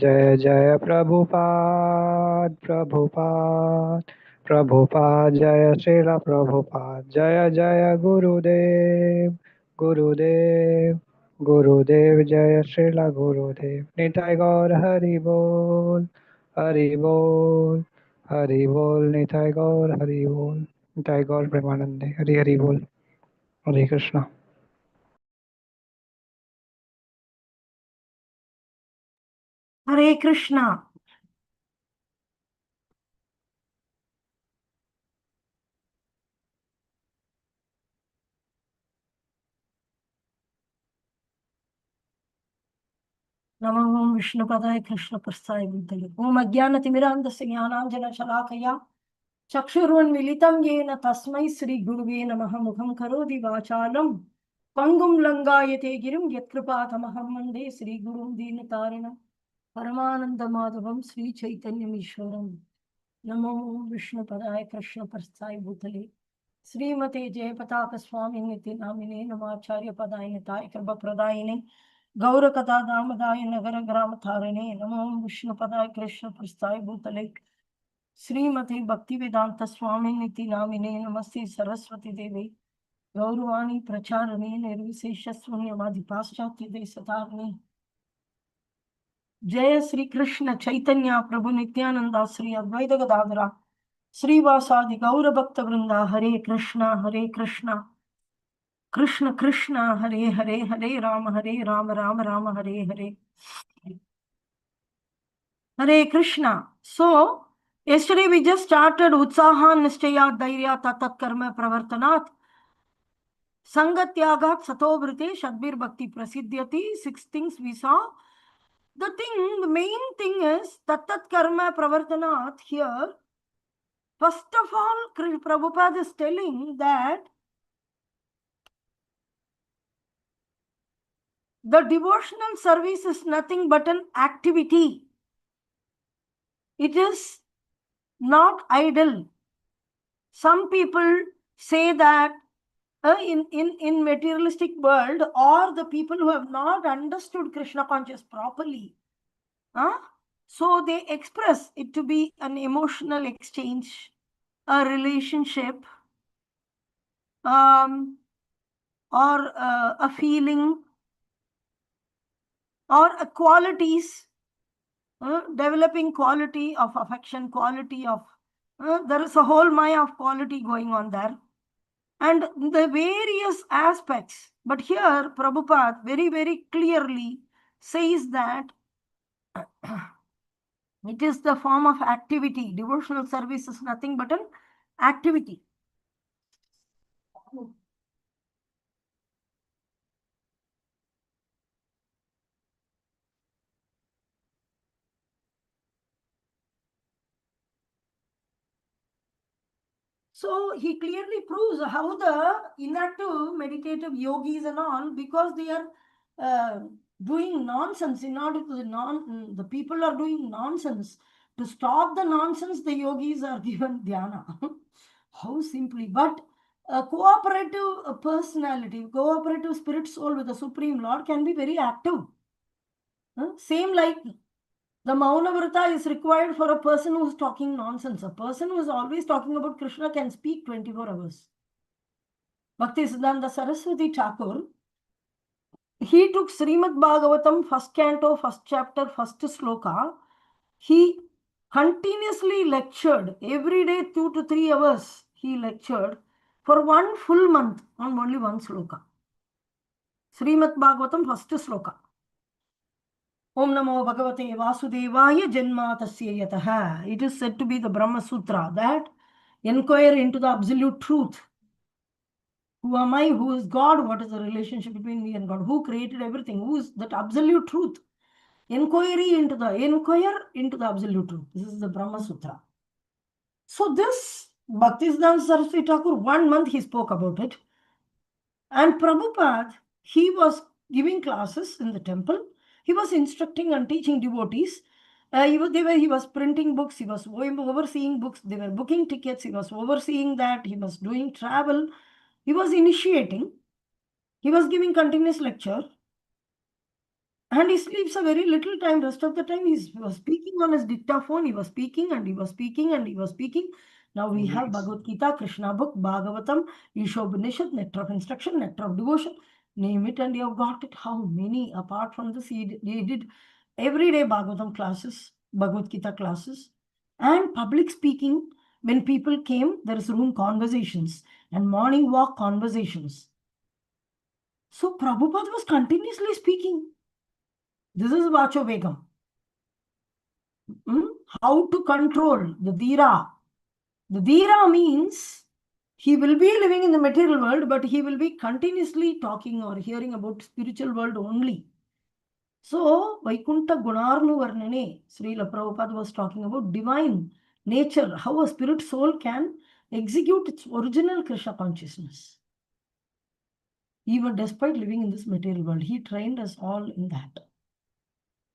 जय जय प्रभुपाद प्रभुपाद प्रभुपाद जय श्रील प्रभुपाद जय जय गुरुदेव गुरुदेव गुरुदेव जय श्रील गुरुदेव निताय गौर हरि बोल हरि बोल हरि बोल निताय गौर हरि बोल निताय गौर प्रेमानंदे हरि हरि बोल हरे Krishna. Hare Krishna. Namo Om Vishnupadaya Krishna Prasthaya Bhutale. Om Ajnanatimirandasya Jnananjana Shalakaya Chakshurunmilitam Yena Tasmai Sri Guruve Namaha Mukham Karoti Vachalam Pangum Langayate Girim Yatkripatamaham Mande Sri Gurum Deenatarinam Paramananda Madhavam Sri Chaitanya Ishwaram. Namo Om Vishnupadaya Krishna Prasthaya Bhutale. Srimate Jayapataka Swami Niti Namine Namacharya Padayinataya Kripa Pradayine Gaurakata Damadaya Nagara Grama Tharine Namo Vishnu Padaya Krishna Prasthaya Bhutale Srimati Bhaktivedanta Swami Niti Namine Namaste Saraswati Devi Gaurvani Pracharane Nirvisesha Sunyavadi Paschatya Desatarne Jaya Sri Krishna Chaitanya Prabhu Nityananda Sri Advaita Gadadara Srivasadi Gaura Bhakta Vrinda Hare Krishna Krishna Krishna Hare Hare Hare Rama Rama Rama Hare Hare Hare Krishna. So, yesterday we just started Utsaha Nishchaya Dhairya Tatat Karma Pravartanat Sangatyagat Satovrite Shadbir Bhakti Prasidhyati. 6 things we saw. The main thing is Tatat Karma Pravartanat here. First of all, Prabhupada is telling that the devotional service is nothing but an activity. It is not idle. Some people say that in materialistic world, or the people who have not understood Krishna conscious properly, so they express it to be an emotional exchange, a relationship, or a feeling, or a qualities, developing quality of affection, quality of there is a whole maya of quality going on there, and the various aspects. But here Prabhupada very, very clearly says that it is the form of activity. Devotional service is nothing but an activity. So he clearly proves how the inactive meditative yogis and all, because they are doing nonsense in order to the people are doing nonsense. To stop the nonsense, the yogis are given dhyana. How simply, but a cooperative personality, cooperative spirit soul with the Supreme Lord can be very active. Same like the Mauna Vrata is required for a person who is talking nonsense. A person who is always talking about Krishna can speak 24 hours. Bhakti Siddhanta Saraswati Thakur, he took Srimad Bhagavatam, first canto, first chapter, first sloka. He continuously lectured every day 2 to 3 hours. He lectured for 1 full month on only 1 sloka. Srimad Bhagavatam, first sloka. Om Namo Bhagavate Vasudevaya Janma Tasya Yataha. It is said to be the Brahma Sutra that inquire into the absolute truth. Who am I? Who is God? What is the relationship between me and God? Who created everything? Who is that absolute truth? Inquire into the absolute truth. This is the Brahma Sutra. So this Bhaktisiddhanta Saraswati Thakur, 1 month he spoke about it. And Prabhupada, he was giving classes in the temple. He was instructing and teaching devotees. He was printing books. He was overseeing books. They were booking tickets. He was overseeing that. He was doing travel. He was initiating. He was giving continuous lecture. And he sleeps a very little time. Rest of the time, he was speaking on his dictaphone. He was speaking and he was speaking and he was speaking. Now we have Yes. Bhagavad Gita, Krishna book, Bhagavatam, Ishopanishad, Nectar of Instruction, Nectar of Devotion. Name it and you have got it. How many? Apart from this, he did everyday Bhagavatam classes, Bhagavad Gita classes, and public speaking. When people came, there is room conversations and morning walk conversations. So Prabhupada was continuously speaking. This is Vacho Vegam. How to control the Dhira. The Dhira means he will be living in the material world, but he will be continuously talking or hearing about spiritual world only. So, Vaikuntha Gunarnu Varnane, Srila Prabhupada was talking about divine nature, how a spirit soul can execute its original Krishna consciousness. Even despite living in this material world, he trained us all in that.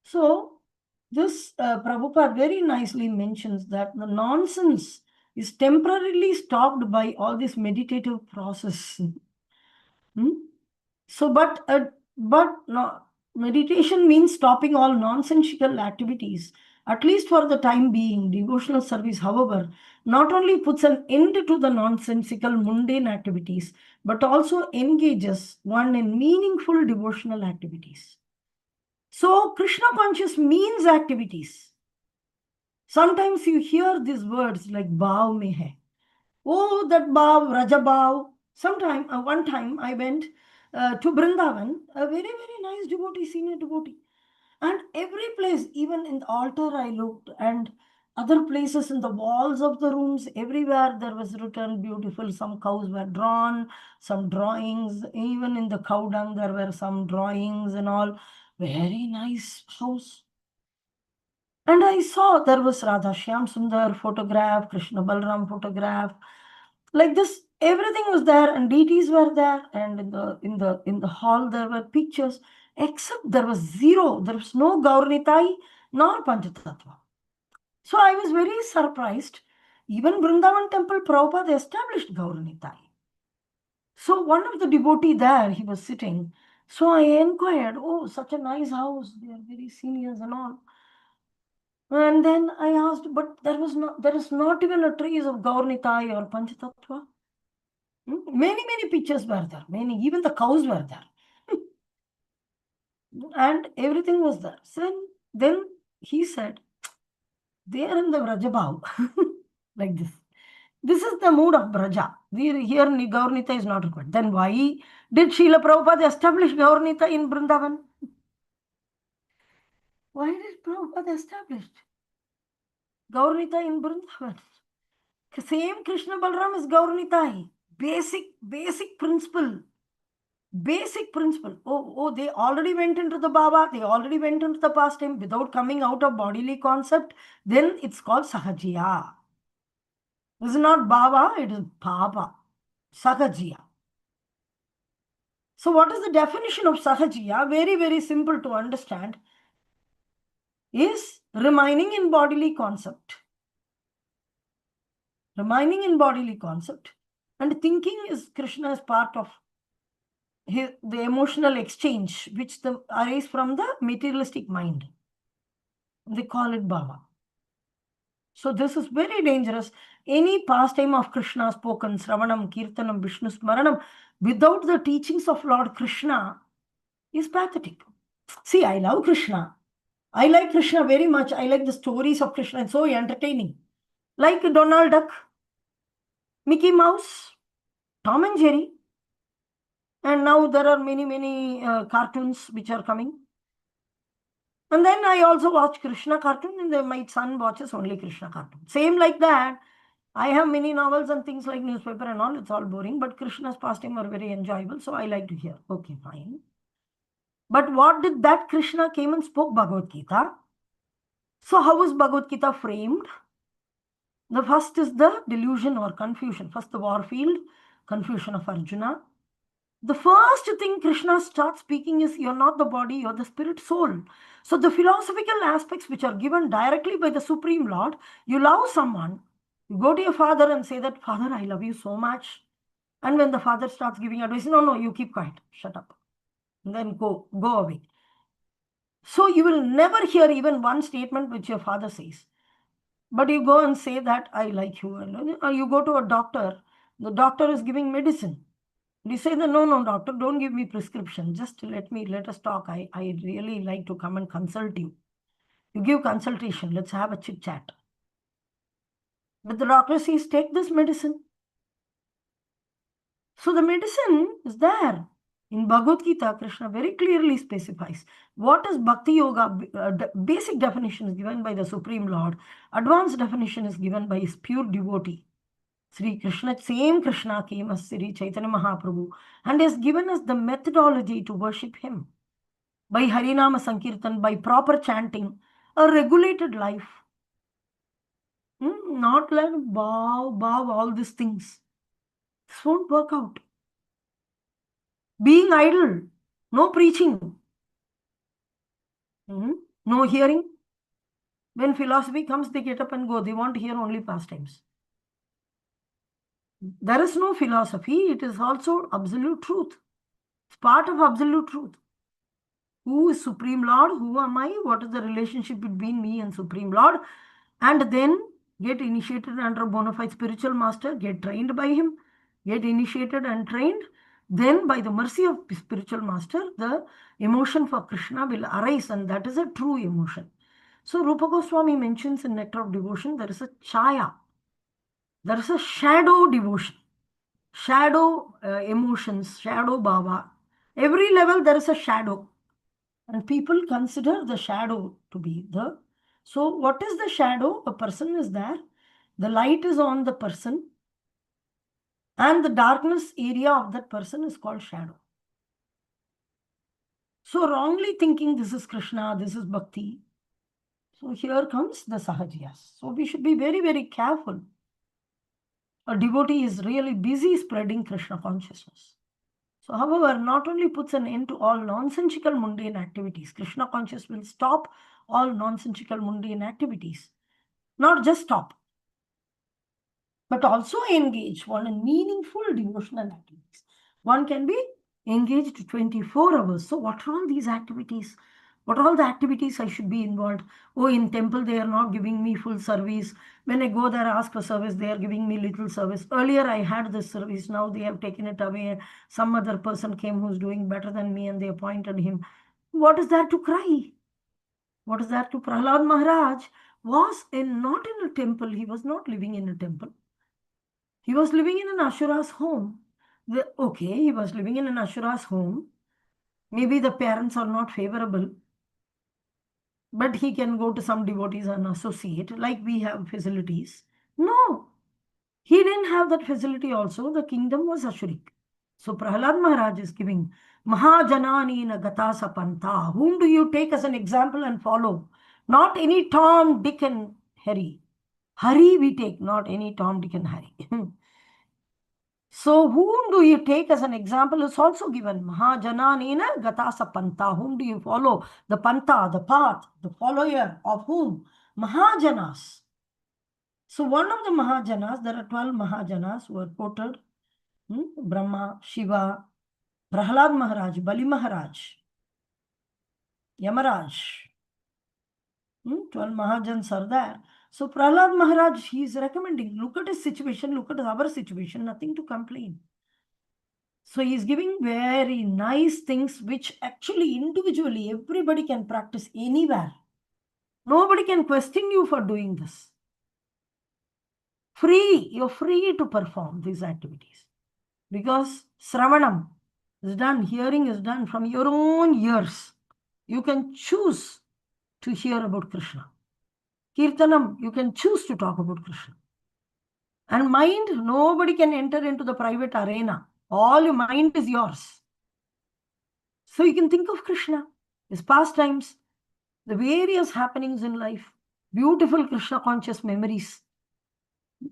So, this Prabhupada very nicely mentions that the nonsense is temporarily stopped by all this meditative process. So, but no, meditation means stopping all nonsensical activities, at least for the time being. Devotional service, however, not only puts an end to the nonsensical mundane activities, but also engages one in meaningful devotional activities. So, Krishna conscious means activities. Sometimes you hear these words like bhav mein hai. Oh, that bhav, raja bhav. One time I went to Brindavan, a very, very nice devotee, senior devotee. And every place, even in the altar, I looked, and other places in the walls of the rooms, everywhere there was written beautiful. Some cows were drawn, some drawings. Even in the cow dung, there were some drawings and all. Very nice house. And I saw there was Radha Shyam Sundar photograph, Krishna Balram photograph. Like this, everything was there, and deities were there, and in the hall there were pictures, except there was zero. There was no Gaurnitai nor Panchatattva. So I was very surprised. Even Vrindavan temple Prabhupada established Gaurnitai. So one of the devotee there, he was sitting. So I inquired, oh, such a nice house. They are very seniors and all. And then I asked, but there is not even a trace of Gaurnitai or Panchatattva. Many, many pictures were there. Many, even the cows were there. And everything was there. So then he said, they are in the Vrajabhav. Like this. This is the mood of Braja. Here Gaurnita is not required. Then why did Srila Prabhupada establish Gaurnita in Vrindavan? Why did Prabhupada establish Gaurnita in Vrindavan? Same Krishna Balram is Gaurnitai. Basic principle. Basic principle. Oh, they already went into the Baba, they already went into the pastime without coming out of bodily concept. Then it's called Sahajiya. This is not Baba, it is Baba. Sahajiya. So, what is the definition of Sahajiya? Very, very simple to understand. Is remaining in bodily concept. Remaining in bodily concept. And thinking is Krishna as part of the emotional exchange which arise from the materialistic mind. They call it Baba. So this is very dangerous. Any pastime of Krishna spoken, Sravanam, Kirtanam, Vishnu Smaranam, without the teachings of Lord Krishna is pathetic. See, I love Krishna. I like Krishna very much. I like the stories of Krishna. It's so entertaining. Like Donald Duck, Mickey Mouse, Tom and Jerry. And now there are many, many cartoons which are coming. And then I also watch Krishna cartoon, and then my son watches only Krishna cartoon. Same like that. I have many novels and things like newspaper and all. It's all boring, but Krishna's pastime are very enjoyable, so I like to hear. Okay, fine. But what did that Krishna came and spoke Bhagavad Gita? So how is Bhagavad Gita framed? The first is the delusion or confusion. First, the war field, confusion of Arjuna. The first thing Krishna starts speaking is you're not the body, you're the spirit soul. So the philosophical aspects which are given directly by the Supreme Lord, you love someone, you go to your father and say that, Father, I love you so much. And when the father starts giving advice, no, you keep quiet, shut up. And then go away. So you will never hear even one statement which your father says. But you go and say that I like you. Or you go to a doctor, the doctor is giving medicine. You say that no, doctor, don't give me prescription. Just let us talk. I really like to come and consult you. You give consultation. Let's have a chit chat. But the doctor says, take this medicine. So the medicine is there. In Bhagavad Gita, Krishna very clearly specifies what is Bhakti Yoga. Basic definition is given by the Supreme Lord. Advanced definition is given by his pure devotee. Sri Krishna, same Krishna came as Sri Chaitanya Mahaprabhu and has given us the methodology to worship him by Harinama Sankirtan, by proper chanting, a regulated life. Not like bow, all these things. This won't work out. Being idle, no preaching, no hearing. When philosophy comes, they get up and go. They want to hear only pastimes. There is no philosophy. It is also absolute truth. It's part of absolute truth. Who is Supreme Lord? Who am I? What is the relationship between me and Supreme Lord? And then get initiated under a bona fide spiritual master, get trained by him, get initiated and trained. Then by the mercy of spiritual master, the emotion for Krishna will arise, and that is a true emotion. So Rupa Goswami mentions in Nectar of Devotion, there is a chaya, there is a shadow devotion, shadow emotions, shadow bhava. Every level there is a shadow. And people consider the shadow to be the. So, what is the shadow? A person is there, the light is on the person, and the darkness area of that person is called shadow. So, wrongly thinking this is Krishna, this is Bhakti. So, here comes the Sahajiyas. So, we should be very, very careful. A devotee is really busy spreading Krishna consciousness. So, however, not only puts an end to all nonsensical mundane activities, Krishna consciousness will stop all nonsensical mundane activities. Not just stop, but also engage one in meaningful devotional activities. One can be engaged 24 hours. So, what are all these activities? What are all the activities I should be involved? Oh, in temple, they are not giving me full service. When I go there, ask for service, they are giving me little service. Earlier, I had this service. Now they have taken it away. Some other person came who's doing better than me and they appointed him. What is there to cry? What is there to Prahlad Maharaj was not in a temple. He was not living in a temple. He was living in an Ashura's home. Okay, he was living in an Ashura's home. Maybe the parents are not favorable, but he can go to some devotees and associate, like we have facilities. No, he didn't have that facility also. The kingdom was Ashuric. So Prahlad Maharaj is giving Mahajananina Gata Sapanta. Whom do you take as an example and follow? Not any Tom, Dick, and Harry. Hari we take, not any Tom, Dick, and Harry. So whom do you take as an example is also given. Mahajananena gatasa panta. Whom do you follow? The panta, the path, the follower of whom? Mahajanas. So one of the Mahajanas, there are 12 Mahajanas who are quoted. Brahma, Shiva, Prahlad Maharaj, Bali Maharaj, Yamaraj. 12 Mahajans are there. So Prahlad Maharaj, he is recommending, look at his situation, look at our situation, nothing to complain. So he's giving very nice things which actually individually everybody can practice anywhere. Nobody can question you for doing this. You're free to perform these activities. Because Sravanam is done, hearing is done from your own ears. You can choose to hear about Krishna. Kirtanam, you can choose to talk about Krishna. And mind, nobody can enter into the private arena. All your mind is yours. So you can think of Krishna, his pastimes, the various happenings in life, beautiful Krishna conscious memories.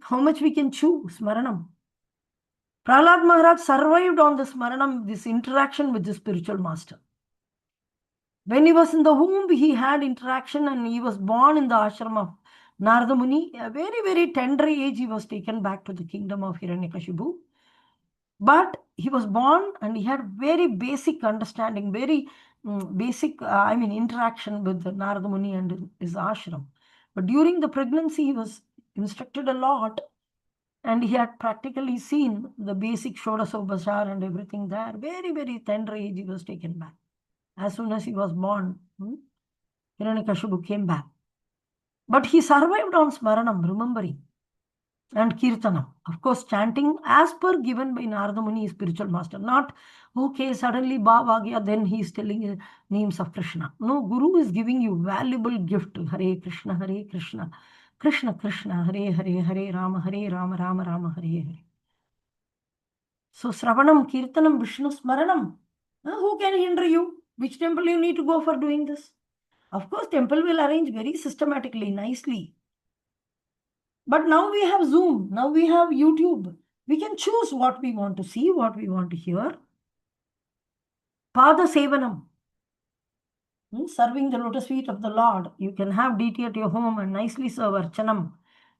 How much we can chew, Smaranam. Prahlad Maharaj survived on the Smaranam, this interaction with the spiritual master. When he was in the womb, he had interaction and he was born in the ashram of Narada Muni. At a very, very tender age, he was taken back to the kingdom of Hiranyakashipu. But he was born and he had very basic understanding, very basic, interaction with Narada Muni and his ashram. But during the pregnancy, he was instructed a lot, and he had practically seen the basic Shodasopachar and everything there. Very, very tender age, he was taken back. As soon as he was born, Hiranyakashipu came back. But he survived on Smaranam, remembering, and Kirtanam. Of course, chanting as per given by Narada Muni, spiritual master. Not, okay, suddenly Baba Gya, then he is telling you names of Krishna. No, Guru is giving you valuable gift. Hare Krishna, Hare Krishna, Krishna Krishna, Hare Hare, Hare Rama, Hare Rama, Rama Rama, Hare Hare. So, Sravanam, Kirtanam, Vishnu Smaranam. Who can hinder you? Which temple you need to go for doing this? Of course, temple will arrange very systematically, nicely. But now we have Zoom, now we have YouTube. We can choose what we want to see, what we want to hear. Pada Sevanam, serving the lotus feet of the Lord. You can have deity at your home and nicely serve Archanam,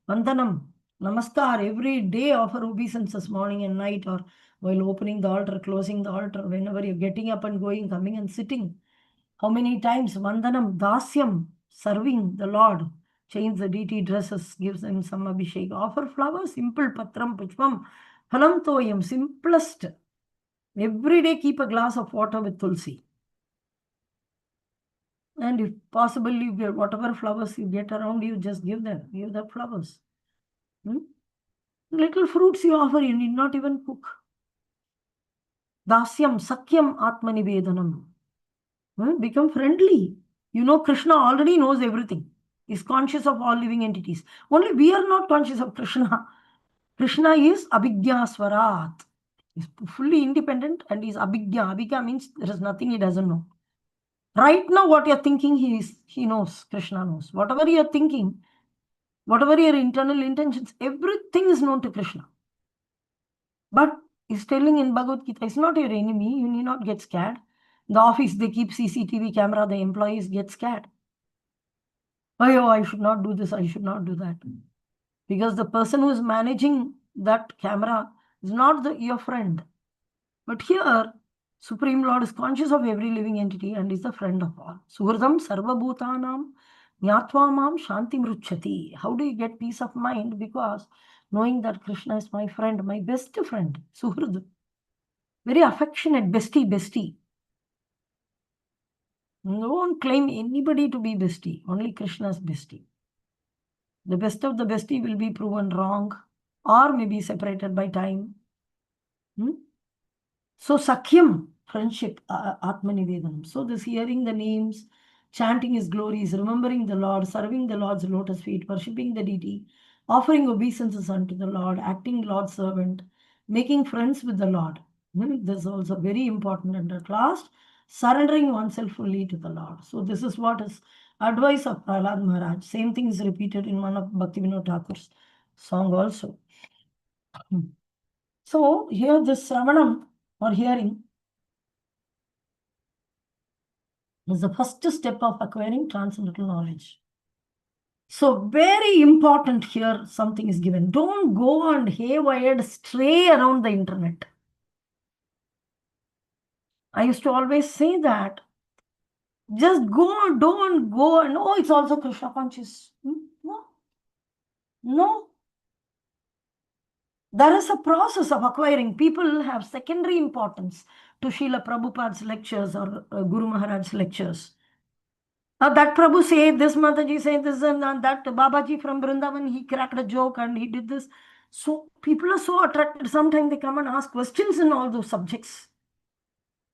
Vandanam, Namaskar. Every day offer obeisances morning and night, or while opening the altar, closing the altar, whenever you're getting up and going, coming and sitting. How many times? Vandanam, Dasyam, serving the Lord. Change the deity dresses, gives them some abhishek. Offer flowers, simple, patram, pushpam, phalam toyam, simplest. Every day keep a glass of water with tulsi. And if possible, you get whatever flowers you get around you, just give them. Give the flowers. Little fruits you offer, you need not even cook. Dasyam, Sakyam, Atmanivedanam. Become friendly. You know, Krishna already knows everything. Is conscious of all living entities. Only we are not conscious of Krishna. Krishna is Abhigya Swarat. He's fully independent and is Abhigya. Abhigya means there is nothing he doesn't know. Right now, what you're thinking, he knows. Krishna knows. Whatever you're thinking, whatever your internal intentions, everything is known to Krishna. But he's telling in Bhagavad Gita, it's not your enemy. You need not get scared. In the office, they keep CCTV camera. The employees get scared. Oh, I should not do this, I should not do that. Because the person who is managing that camera is not your friend. But here, Supreme Lord is conscious of every living entity and is the friend of all. Suhridam sarvabhutanam nyatva mam shanti mruchati. How do you get peace of mind? Because knowing that Krishna is my friend, my best friend, Suhrid. Very affectionate, bestie. Don't claim anybody to be bestie, only Krishna's bestie. The best of the bestie will be proven wrong or may be separated by time. So Sakyam, friendship, Atmanivedanam. So this hearing the names, chanting his glories, remembering the Lord, serving the Lord's lotus feet, worshipping the deity, offering obeisances unto the Lord, acting Lord's servant, making friends with the Lord. This is also very important. And at last, surrendering oneself fully to the Lord. So this is what is advice of Prahlad Maharaj. Same thing is repeated in one of Bhaktivinoda Thakur's song also. So here this Sravanam or hearing is the first step of acquiring transcendental knowledge. So very important here, something is given. Don't go and haywired stray around the internet. I used to always say that. Just go, don't go, and oh, it's also Krishna conscious. No. No. There is a process of acquiring. People have secondary importance to Srila Prabhupada's lectures or Guru Maharaj's lectures. That Prabhu said this, Mataji said this, and that Babaji from Vrindavan, he cracked a joke and he did this. So people are so attracted. Sometimes they come and ask questions in all those subjects.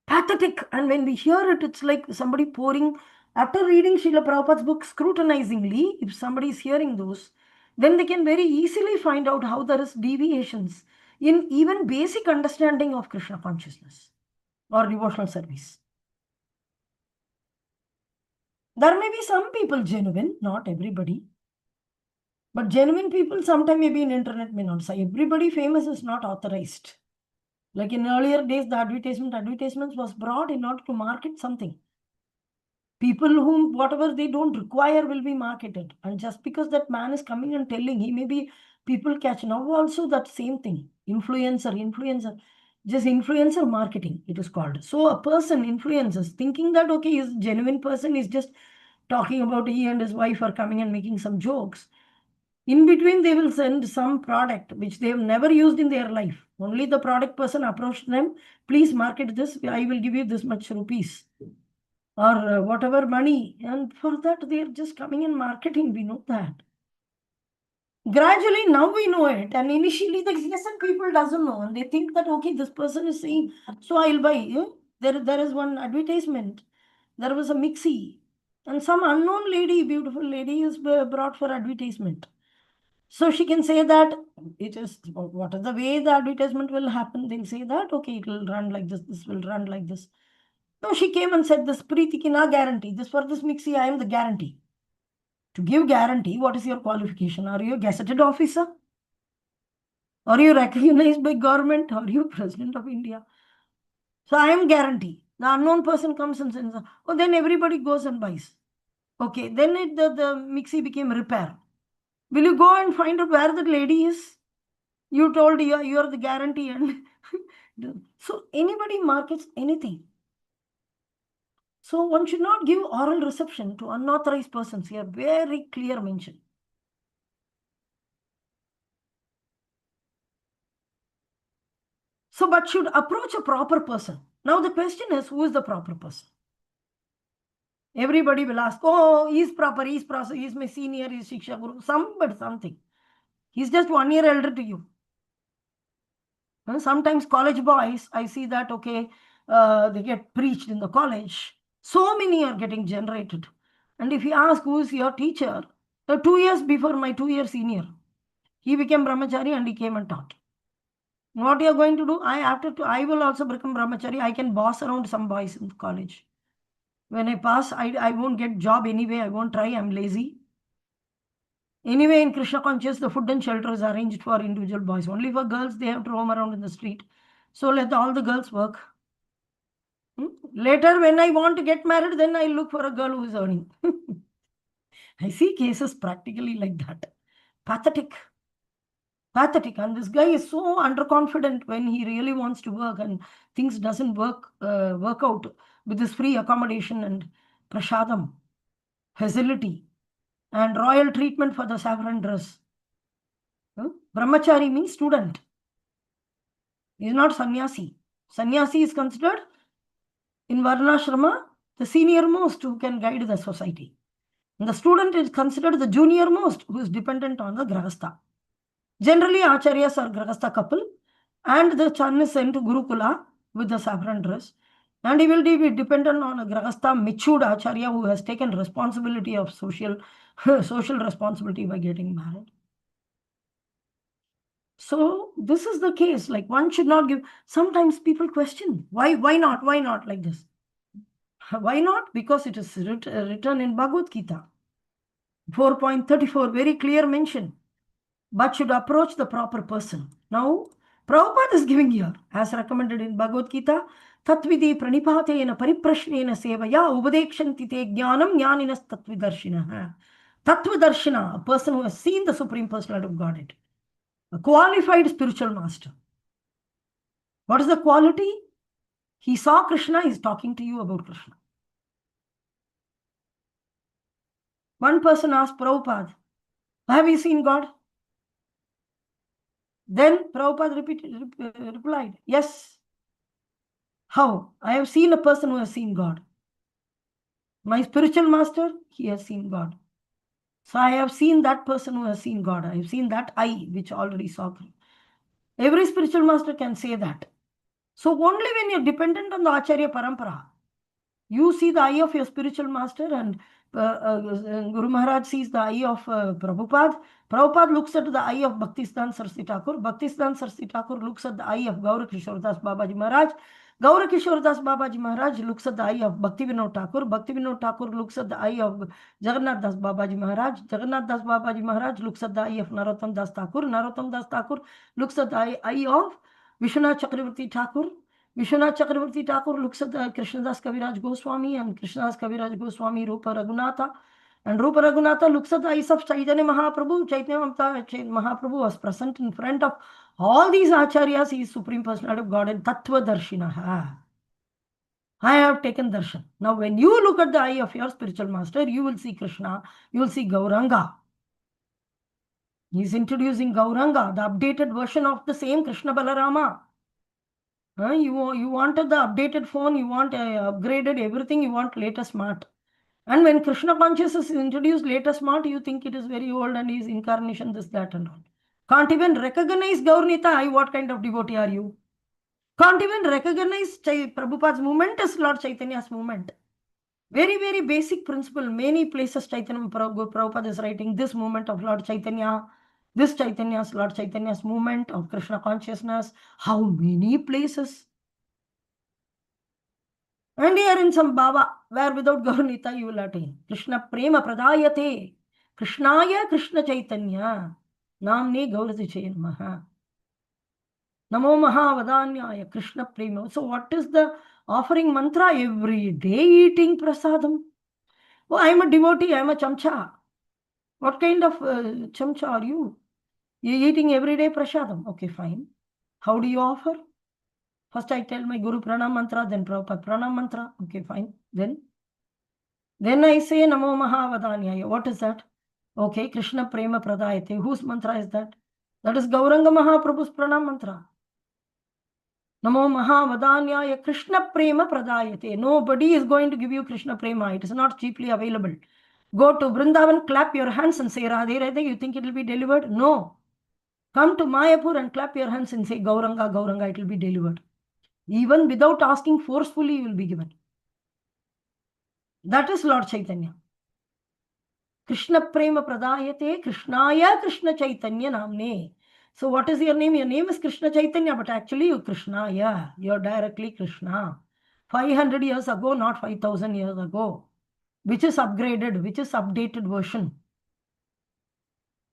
Pathetic. And when we hear it, it's like somebody pouring. After reading Srila Prabhupada's book scrutinizingly, if somebody is hearing those, then they can very easily find out how there is deviations in even basic understanding of Krishna consciousness or devotional service. There may be some people genuine, not everybody. But genuine people sometimes maybe in internet may not say. Everybody famous is not authorized. Like in earlier days, the advertisements was brought in order to market something. People whom whatever they don't require will be marketed. And just because that man is coming and telling, he may be people catch. Now also that same thing. Influencer. Just influencer marketing, it is called. So a person influences thinking that, okay, he's a genuine person, is just talking about he and his wife are coming and making some jokes. In between, they will send some product which they have never used in their life. Only the product person approached them, please market this, I will give you this much rupees or whatever money. And for that, they are just coming and marketing. We know that. Gradually, now we know it. And initially, the innocent people doesn't know. And they think that, okay, this person is saying, so I'll buy. There is one advertisement. There was a mixie. And some unknown lady, beautiful lady, is brought for advertisement. So she can say that it is, what is the way the advertisement will happen? They'll say that, okay, it will run like this will run like this. No, she came and said, this Preeti ki na guarantee. This for this mixie, I am the guarantee. To give guarantee, what is your qualification? Are you a gazetted officer? Are you recognized by government? Are you president of India? So I am guarantee. The unknown person comes and says, oh, then everybody goes and buys. Okay, then the mixie became repair. Will you go and find out where the lady is? You told you are the guarantee. And so anybody markets anything. So one should not give oral reception to unauthorized persons. Here, very clear mention. So, but should approach a proper person. Now the question is, who is the proper person? Everybody will ask, oh, he's proper, he's my senior, he's Shiksha Guru, something. He's just 1 year elder to you. And sometimes college boys, I see that, okay, they get preached in the college. So many are getting generated. And if you ask who is your teacher, 2 years before my 2 year senior, he became brahmachari and he came and taught. What you are going to do? I will also become brahmachari. I can boss around some boys in college. When I pass, I won't get job anyway. I won't try. I'm lazy. Anyway, in Krishna conscious, the food and shelter is arranged for individual boys. Only for girls, they have to roam around in the street. So let all the girls work. Later, when I want to get married, then I look for a girl who is earning. I see cases practically like that. Pathetic. Pathetic. And this guy is so underconfident when he really wants to work and things doesn't work out with this free accommodation and prashadam, facility, and royal treatment for the saffron dress. Brahmachari means student. He is not sannyasi. Sannyasi is considered in Varnashrama the senior most who can guide the society. And the student is considered the junior most who is dependent on the grahastha. Generally, acharyas are grahastha couple, and the son is sent to Gurukula with the saffron dress. And he will be dependent on a grahastha matured acharya who has taken responsibility of social responsibility by getting married. So this is the case. Like one should not give. Sometimes people question why not like this. Why not? Because it is written in Bhagavad Gita 4.34, very clear mention. But should approach the proper person. Now, Prabhupada is giving here, as recommended in Bhagavad Gita, Tatvidi pranipatena pariprashnena sevaya upadekshanti te jnanam jnaninas tattvidarshina. Tattvadarshina, a person who has seen the Supreme Personality of Godhead. A qualified spiritual master. What is the quality? He saw Krishna, he is talking to you about Krishna. One person asked Prabhupada, have you seen God? Then Prabhupada replied, yes. How? I have seen a person who has seen God. My spiritual master, he has seen God. So I have seen that person who has seen God. I have seen that eye which already saw God. Every spiritual master can say that. So only when you're dependent on the Acharya Parampara, you see the eye of your spiritual master, and Guru Maharaj sees the eye of Prabhupada. Prabhupada looks at the eye of Bhaktisiddhanta Saraswati Thakur. Bhaktisiddhanta Saraswati Thakur looks at the eye of Gaura Kishore Das Babaji Maharaj. Gaura Kishore Das Babaji Maharaj looks at the eye of Bhakti Vinod Thakur. Bhakti Vinod Thakur looks at the eye of Jagannath Das Babaji Maharaj. Jagannath Das Babaji Maharaj looks at the eye of Narottam Das Thakur. Narottam Das Thakur looks at the eye of Vishwanath Chakravarti Thakur. Vishwanath Chakravarti Thakur looks at the Krishnadas Kaviraj Goswami, and Krishnadas Kaviraj Goswami Rupa Raghunatha And Rupa Raghunatha looks at the eyes of Chaitanya Mahaprabhu. Chaitanya Mahaprabhu was present in front of all these acharyas. He is Supreme Personality of God and Tattva Darshinaha. I have taken darshan. Now, when you look at the eye of your spiritual master, you will see Krishna, you will see Gauranga. He is introducing Gauranga, the updated version of the same Krishna Balarama. You wanted the updated phone, you want upgraded everything, you want latest smart. And when Krishna consciousness is introduced latest smart, you think it is very old and his incarnation, this, that, and all. Can't even recognize Gaurnita. What kind of devotee are you? Can't even recognize Prabhupada's movement as Lord Chaitanya's movement. Very, very basic principle. Many places Chaitanya Prabhupada is writing this movement of Lord Chaitanya, this Chaitanya's Lord Chaitanya's movement of Krishna consciousness. How many places? And here in some Baba, where without Gaurnita you will attain. Krishna Prema Pradayate. Krishnaya Krishna Chaitanya. Namne Gaurati Namaha. Namo Mahavadanyaya Krishna Prema. So what is the offering mantra? Every day eating prasadam. Oh, I am a devotee, I am a chamcha. What kind of chamcha are you? You're eating every day prasadam. Okay, fine. How do you offer? First I tell my Guru Pranam mantra, then Prabhupada Pranam mantra. Okay, fine. Then I say Namo Mahavadanyaya. What is that? Okay, Krishna Prema Pradayate. Whose mantra is that? That is Gauranga Mahaprabhu's Pranam mantra. Namo Mahavadanyaya Krishna Prema Pradayate. Nobody is going to give you Krishna Prema. It is not cheaply available. Go to Vrindavan, clap your hands and say Radhe Radhe. You think it will be delivered? No. Come to Mayapur and clap your hands and say Gauranga, Gauranga. It will be delivered. Even without asking forcefully, you will be given. That is Lord Chaitanya. Krishna Prema Pradayate Krishnaya Krishna Chaitanya Namne. So what is your name? Your name is Krishna Chaitanya, but actually you Krishna. Yeah, you're directly Krishna. 500 years ago, not 5,000 years ago. Which is upgraded, which is updated version.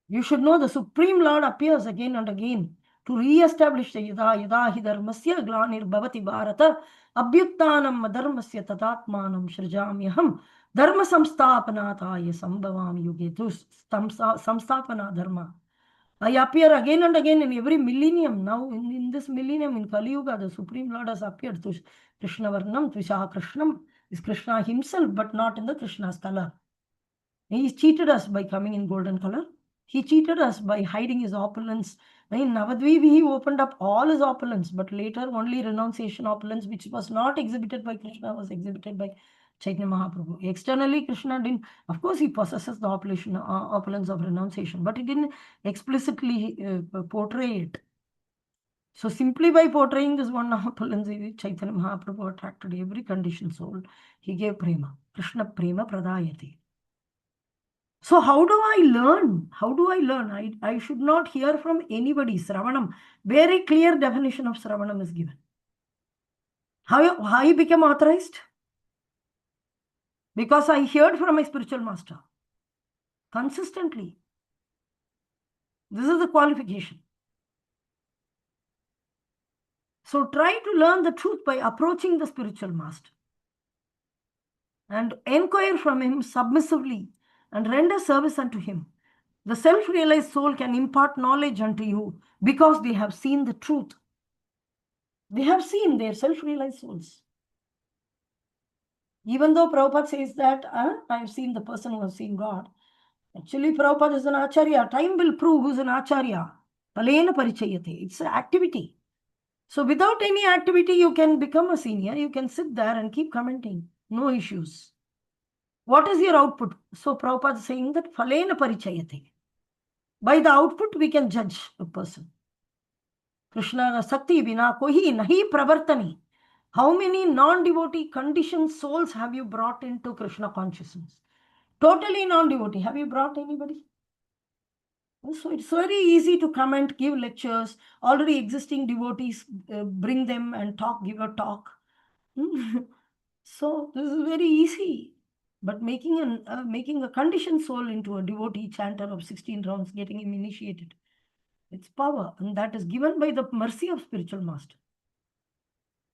You should know the Supreme Lord appears again and again to re-establish the yada yada hi dharmasya glanir bhavati bharata abhyuttanam adharmasya tatatmanam srijamyaham dharma samsthapanataya sambhavam yuge. To samsthapana dharma. I appear again and again in every millennium. Now in this millennium, in Kali Yuga, the Supreme Lord has appeared to Krishna Varnam, Tvisha Krishnam, is Krishna himself, but not in the Krishna's color. He cheated us by coming in golden color. He cheated us by hiding his opulence. In Navadvipa, he opened up all his opulence, but later only renunciation opulence, which was not exhibited by Krishna, was exhibited by Chaitanya Mahaprabhu. Externally, Krishna didn't, of course, he possesses the opulence of renunciation, but he didn't explicitly portray it. So simply by portraying this one opulence, Chaitanya Mahaprabhu attracted every conditioned soul. He gave prema. Krishna prema pradayati. So how do I learn? How do I learn? I should not hear from anybody. Sravanam. Very clear definition of Sravanam is given. How I became authorized? Because I heard from my spiritual master. Consistently. This is the qualification. So try to learn the truth by approaching the spiritual master. And inquire from him submissively and render service unto him. The self-realized soul can impart knowledge unto you because they have seen the truth. They have seen their self-realized souls. Even though Prabhupada says that, I have seen the person who has seen God. Actually, Prabhupada is an acharya. Time will prove who's an acharya. Palena parichayate. It's an activity. So without any activity, you can become a senior. You can sit there and keep commenting. No issues. What is your output? So Prabhupada is saying that Falena parichayate. By the output, we can judge a person. Krishna Sakti Vina Kohi Nahi Pravartani. How many non-devotee conditioned souls have you brought into Krishna consciousness? Totally non-devotee. Have you brought anybody? So it's very easy to comment, give lectures. Already existing devotees, bring them and talk, give a talk. So this is very easy. But making a conditioned soul into a devotee chanter of 16 rounds, getting him initiated, it's power, and that is given by the mercy of spiritual master.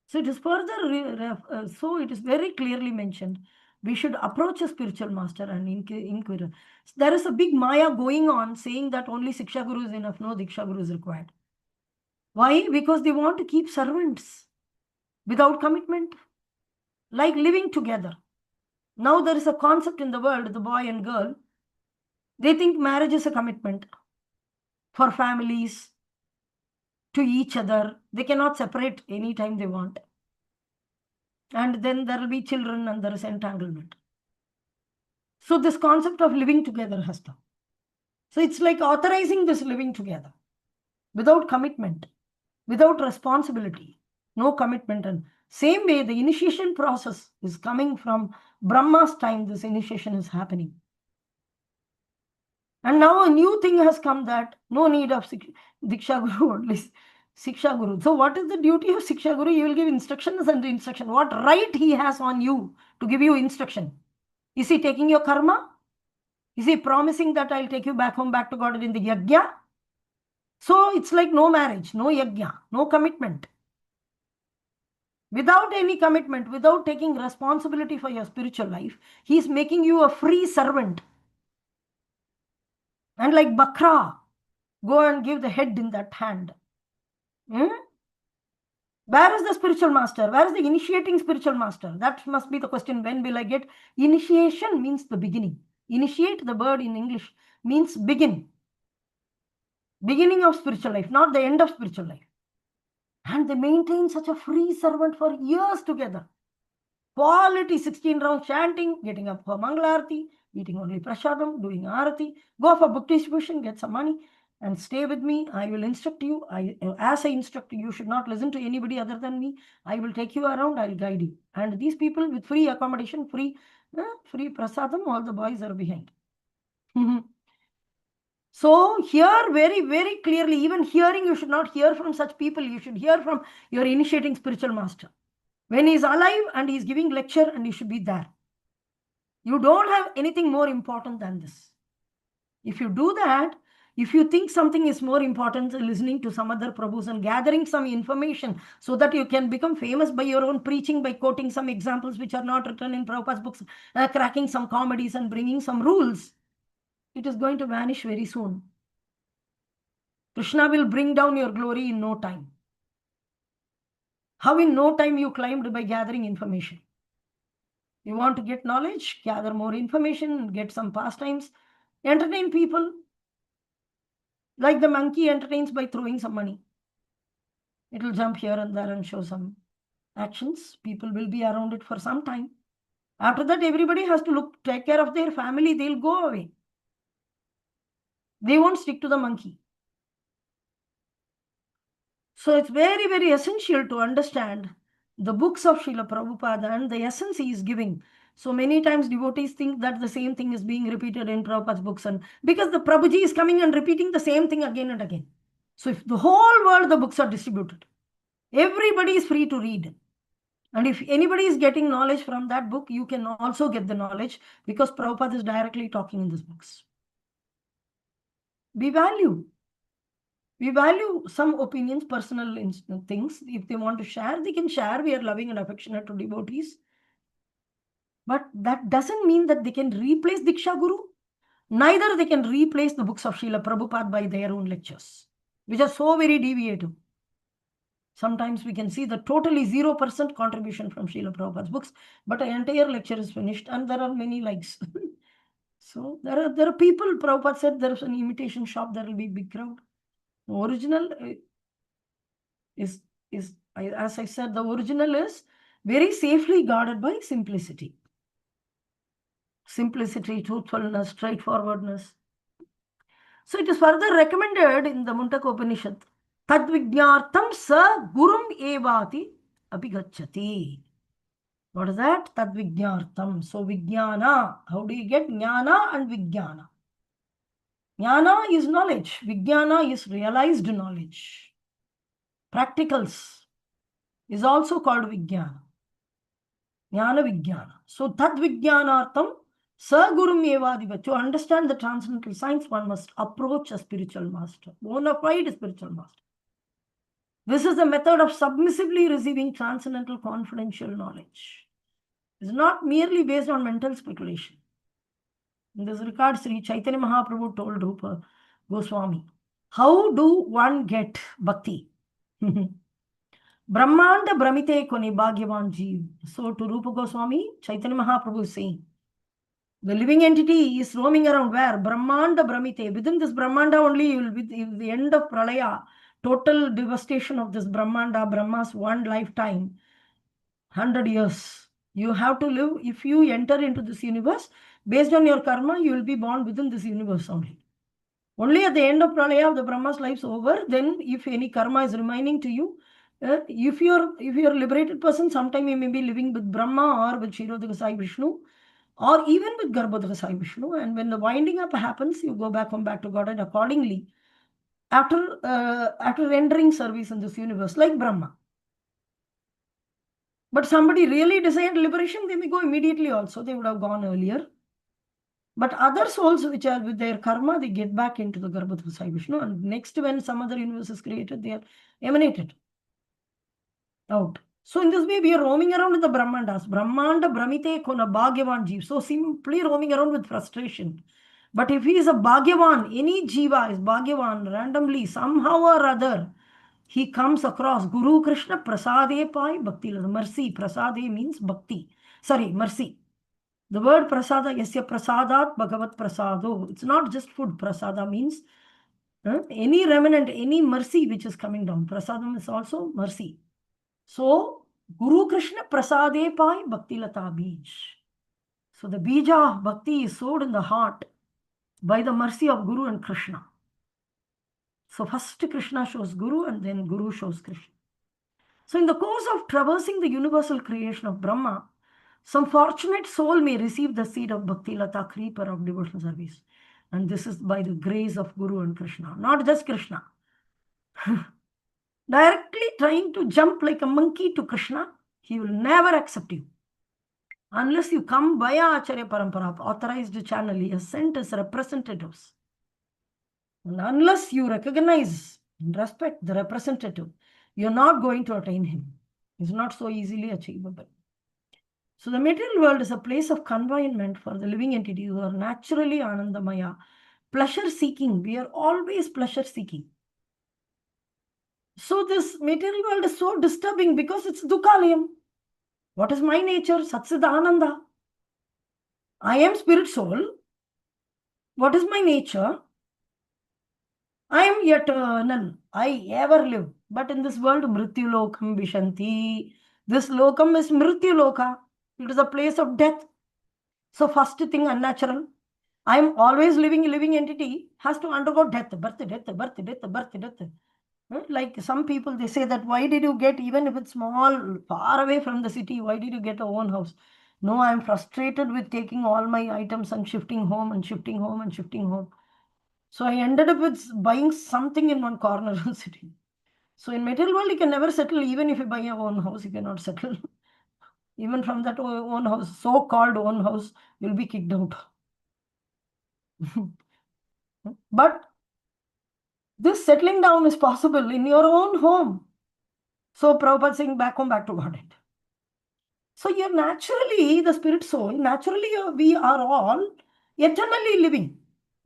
So it is further, so it is very clearly mentioned we should approach a spiritual master and inquire. There is a big maya going on saying that only Siksha Guru is enough, no Diksha Guru is required. Why? Because they want to keep servants without commitment, like living together. Now there is a concept in the world, the boy and girl, they think marriage is a commitment for families to each other. They cannot separate anytime they want. And then there will be children and there is entanglement. So this concept of living together has come. So it's like authorizing this living together without commitment, without responsibility, no commitment. And same way, the initiation process is coming from Brahma's time, this initiation is happening. And now a new thing has come that no need of Diksha Guru, only Siksha Guru. So what is the duty of Siksha Guru? He will give instructions and instruction. What right he has on you to give you instruction? Is he taking your karma? Is he promising that I'll take you back home, back to God in the yajna? So it's like no marriage, no yajna, no commitment. Without any commitment, without taking responsibility for your spiritual life, he is making you a free servant. And like Bakra, go and give the head in that hand. Where is the spiritual master? Where is the initiating spiritual master? That must be the question. When will I get? Initiation means the beginning. Initiate, the word in English, means begin. Beginning of spiritual life, not the end of spiritual life. And they maintain such a free servant for years together. Quality 16 rounds chanting, getting up for Mangalarti, eating only prasadam, doing arati, go for book distribution, get some money, and stay with me. I will instruct you. As I instruct you, you should not listen to anybody other than me. I will take you around. I will guide you. And these people with free accommodation, free prasadam, all the boys are behind. So here very, very clearly, even hearing, you should not hear from such people. You should hear from your initiating spiritual master. When he is alive and he is giving lecture, and you should be there. You don't have anything more important than this. If you do that, if you think something is more important than listening to some other Prabhus and gathering some information so that you can become famous by your own preaching, by quoting some examples which are not written in Prabhupada's books, cracking some comedies and bringing some rules, it is going to vanish very soon. Krishna will bring down your glory in no time. How in no time you climbed? By gathering information. You want to get knowledge, gather more information, get some pastimes, entertain people. Like the monkey entertains by throwing some money. It will jump here and there and show some actions. People will be around it for some time. After that, everybody has to take care of their family. They'll go away. They won't stick to the monkey. So it's very, very essential to understand the books of Srila Prabhupada and the essence he is giving. So many times devotees think that the same thing is being repeated in Prabhupada's books, and because the Prabhuji is coming and repeating the same thing again and again. So if the whole world, the books are distributed, everybody is free to read. And if anybody is getting knowledge from that book, you can also get the knowledge because Prabhupada is directly talking in these books. We value some opinions, personal things. If they want to share, they can share. We are loving and affectionate to devotees. But that doesn't mean that they can replace Diksha Guru. Neither they can replace the books of Srila Prabhupada by their own lectures, which are so very deviative. Sometimes we can see the totally 0% contribution from Srila Prabhupada's books, but an entire lecture is finished and there are many likes. So there are people, Prabhupada said there is an imitation shop, there will be big crowd. The original is, as I said, the original is very safely guarded by simplicity. Simplicity, truthfulness, straightforwardness. So it is further recommended in the Mundaka Upanishad, Tadvigyartam sa gurum evati abhigacchati. What is that? Tadvigyartam. So Vijnana. How do you get Jnana and Vijnana? Jnana is knowledge. Vijnana is realized knowledge. Practicals is also called Vijnana. Jnana Vijnana. So Tadvijnanartam sa gurum evadiva. To understand the transcendental science, one must approach a spiritual master, bona fide spiritual master. This is the method of submissively receiving transcendental confidential knowledge. It's not merely based on mental speculation. In this regard, Sri Chaitanya Mahaprabhu told Rupa Goswami, how do one get bhakti? Brahmanda Brahmite Koni Bhagyavan Jeev. So to Rupa Goswami, Chaitanya Mahaprabhu is saying, the living entity is roaming around where? Brahmanda Brahmite. Within this Brahmanda only, you will be the end of Pralaya, total devastation of this Brahmanda, Brahma's one lifetime, 100 years. You have to live, if you enter into this universe, based on your karma, you will be born within this universe only. Only at the end of Pralaya, of the Brahma's life's over, then if any karma is remaining to you, if you're a liberated person, sometime you may be living with Brahma or with Kshirodaka Sai Vishnu, or even with Garbhodaka Sai Vishnu. And when the winding up happens, you go back, come back to Godhead accordingly. After rendering service in this universe, like Brahma. But somebody really desired liberation, they may go immediately also. They would have gone earlier. But other souls which are with their karma, they get back into the Garbhodaka Sai Vishnu. And next, when some other universe is created, they are emanated out. So in this way, we are roaming around with the Brahmandas. Brahmanda Brahmite Kona Bhagyavan Jeev. So simply roaming around with frustration. But if he is a Bhagyavan, any Jiva is Bhagyavan, randomly, somehow or other, he comes across Guru Krishna Prasade Pai Bhakti. Mercy. Prasade means bhakti. Sorry, mercy. The word prasada, yasya prasadat bhagavat prasado. It's not just food. Prasada means any remnant, any mercy which is coming down. Prasadam is also mercy. So, Guru Krishna prasade pai bhakti lata bij. So, the bija of bhakti is sowed in the heart by the mercy of Guru and Krishna. So, first Krishna shows Guru and then Guru shows Krishna. So, in the course of traversing the universal creation of Brahma, some fortunate soul may receive the seed of Bhakti Lata, creeper of devotional service. And this is by the grace of Guru and Krishna, not just Krishna. Directly trying to jump like a monkey to Krishna, he will never accept you. Unless you come via Acharya Parampara, authorized channel, he has sent as representatives. And unless you recognize and respect the representative, you're not going to attain him. It's not so easily achievable. So the material world is a place of confinement for the living entities who are naturally Anandamaya. Pleasure seeking. We are always pleasure seeking. So this material world is so disturbing because it's Dukkalayam. What is my nature? Satsiddha Ananda. I am spirit soul. What is my nature? I am eternal. I ever live. But in this world, Mrityu Lokam Vishanti. This Lokam is Mrityu Loka. It is a place of death. So first thing, unnatural. I am always living entity has to undergo death, birth, death, birth, death, birth, death. Like some people, they say that why did you get, even if it's small, far away from the city, why did you get a own house? No, I am frustrated with taking all my items and shifting home and shifting home and shifting home. So I ended up with buying something in one corner of the city. So in material world, you can never settle. Even if you buy your own house, you cannot settle. Even from that own house, so-called own house, you'll be kicked out. But this settling down is possible in your own home. So Prabhupada saying back home, back to Godhead. So you're naturally the spirit soul. Naturally, we are all eternally living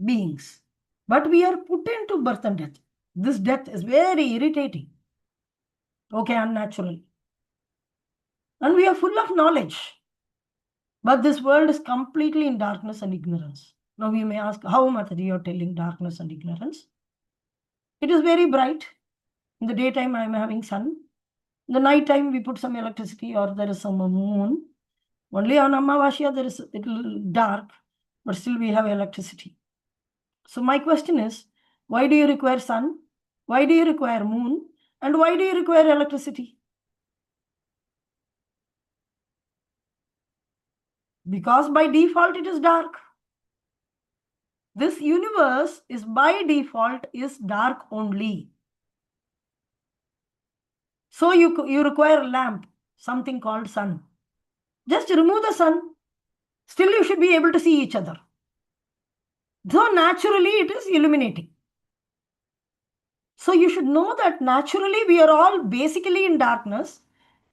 beings. But we are put into birth and death. This death is very irritating. Okay, unnatural. And we are full of knowledge. But this world is completely in darkness and ignorance. Now we may ask, how Mataji you are telling darkness and ignorance? It is very bright. In the daytime, I am having sun. In the night time, we put some electricity or there is some moon. Only on Amavasya, there is a little dark, but still we have electricity. So my question is, why do you require sun? Why do you require moon? And why do you require electricity? Because by default, it is dark. This universe is by default is dark only. So you require a lamp, something called sun. Just remove the sun. Still you should be able to see each other. So naturally it is illuminating. So you should know that naturally we are all basically in darkness.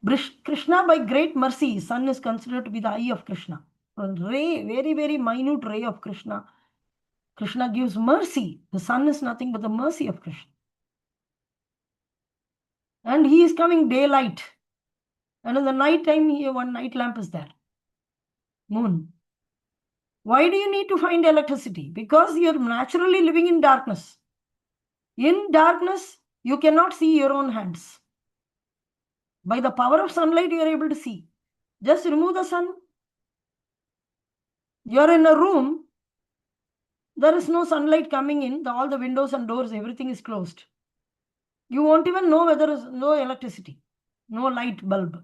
Krishna, by great mercy, sun is considered to be the eye of Krishna. A ray, very, very minute ray of Krishna. Krishna gives mercy. The sun is nothing but the mercy of Krishna. And he is coming daylight. And in the night time, here one night lamp is there. Moon. Why do you need to find electricity? Because you're naturally living in darkness. In darkness, you cannot see your own hands. By the power of sunlight, you are able to see. Just remove the sun. You're in a room. There is no sunlight coming in. All the windows and doors, everything is closed. You won't even know whether there is no electricity, no light bulb.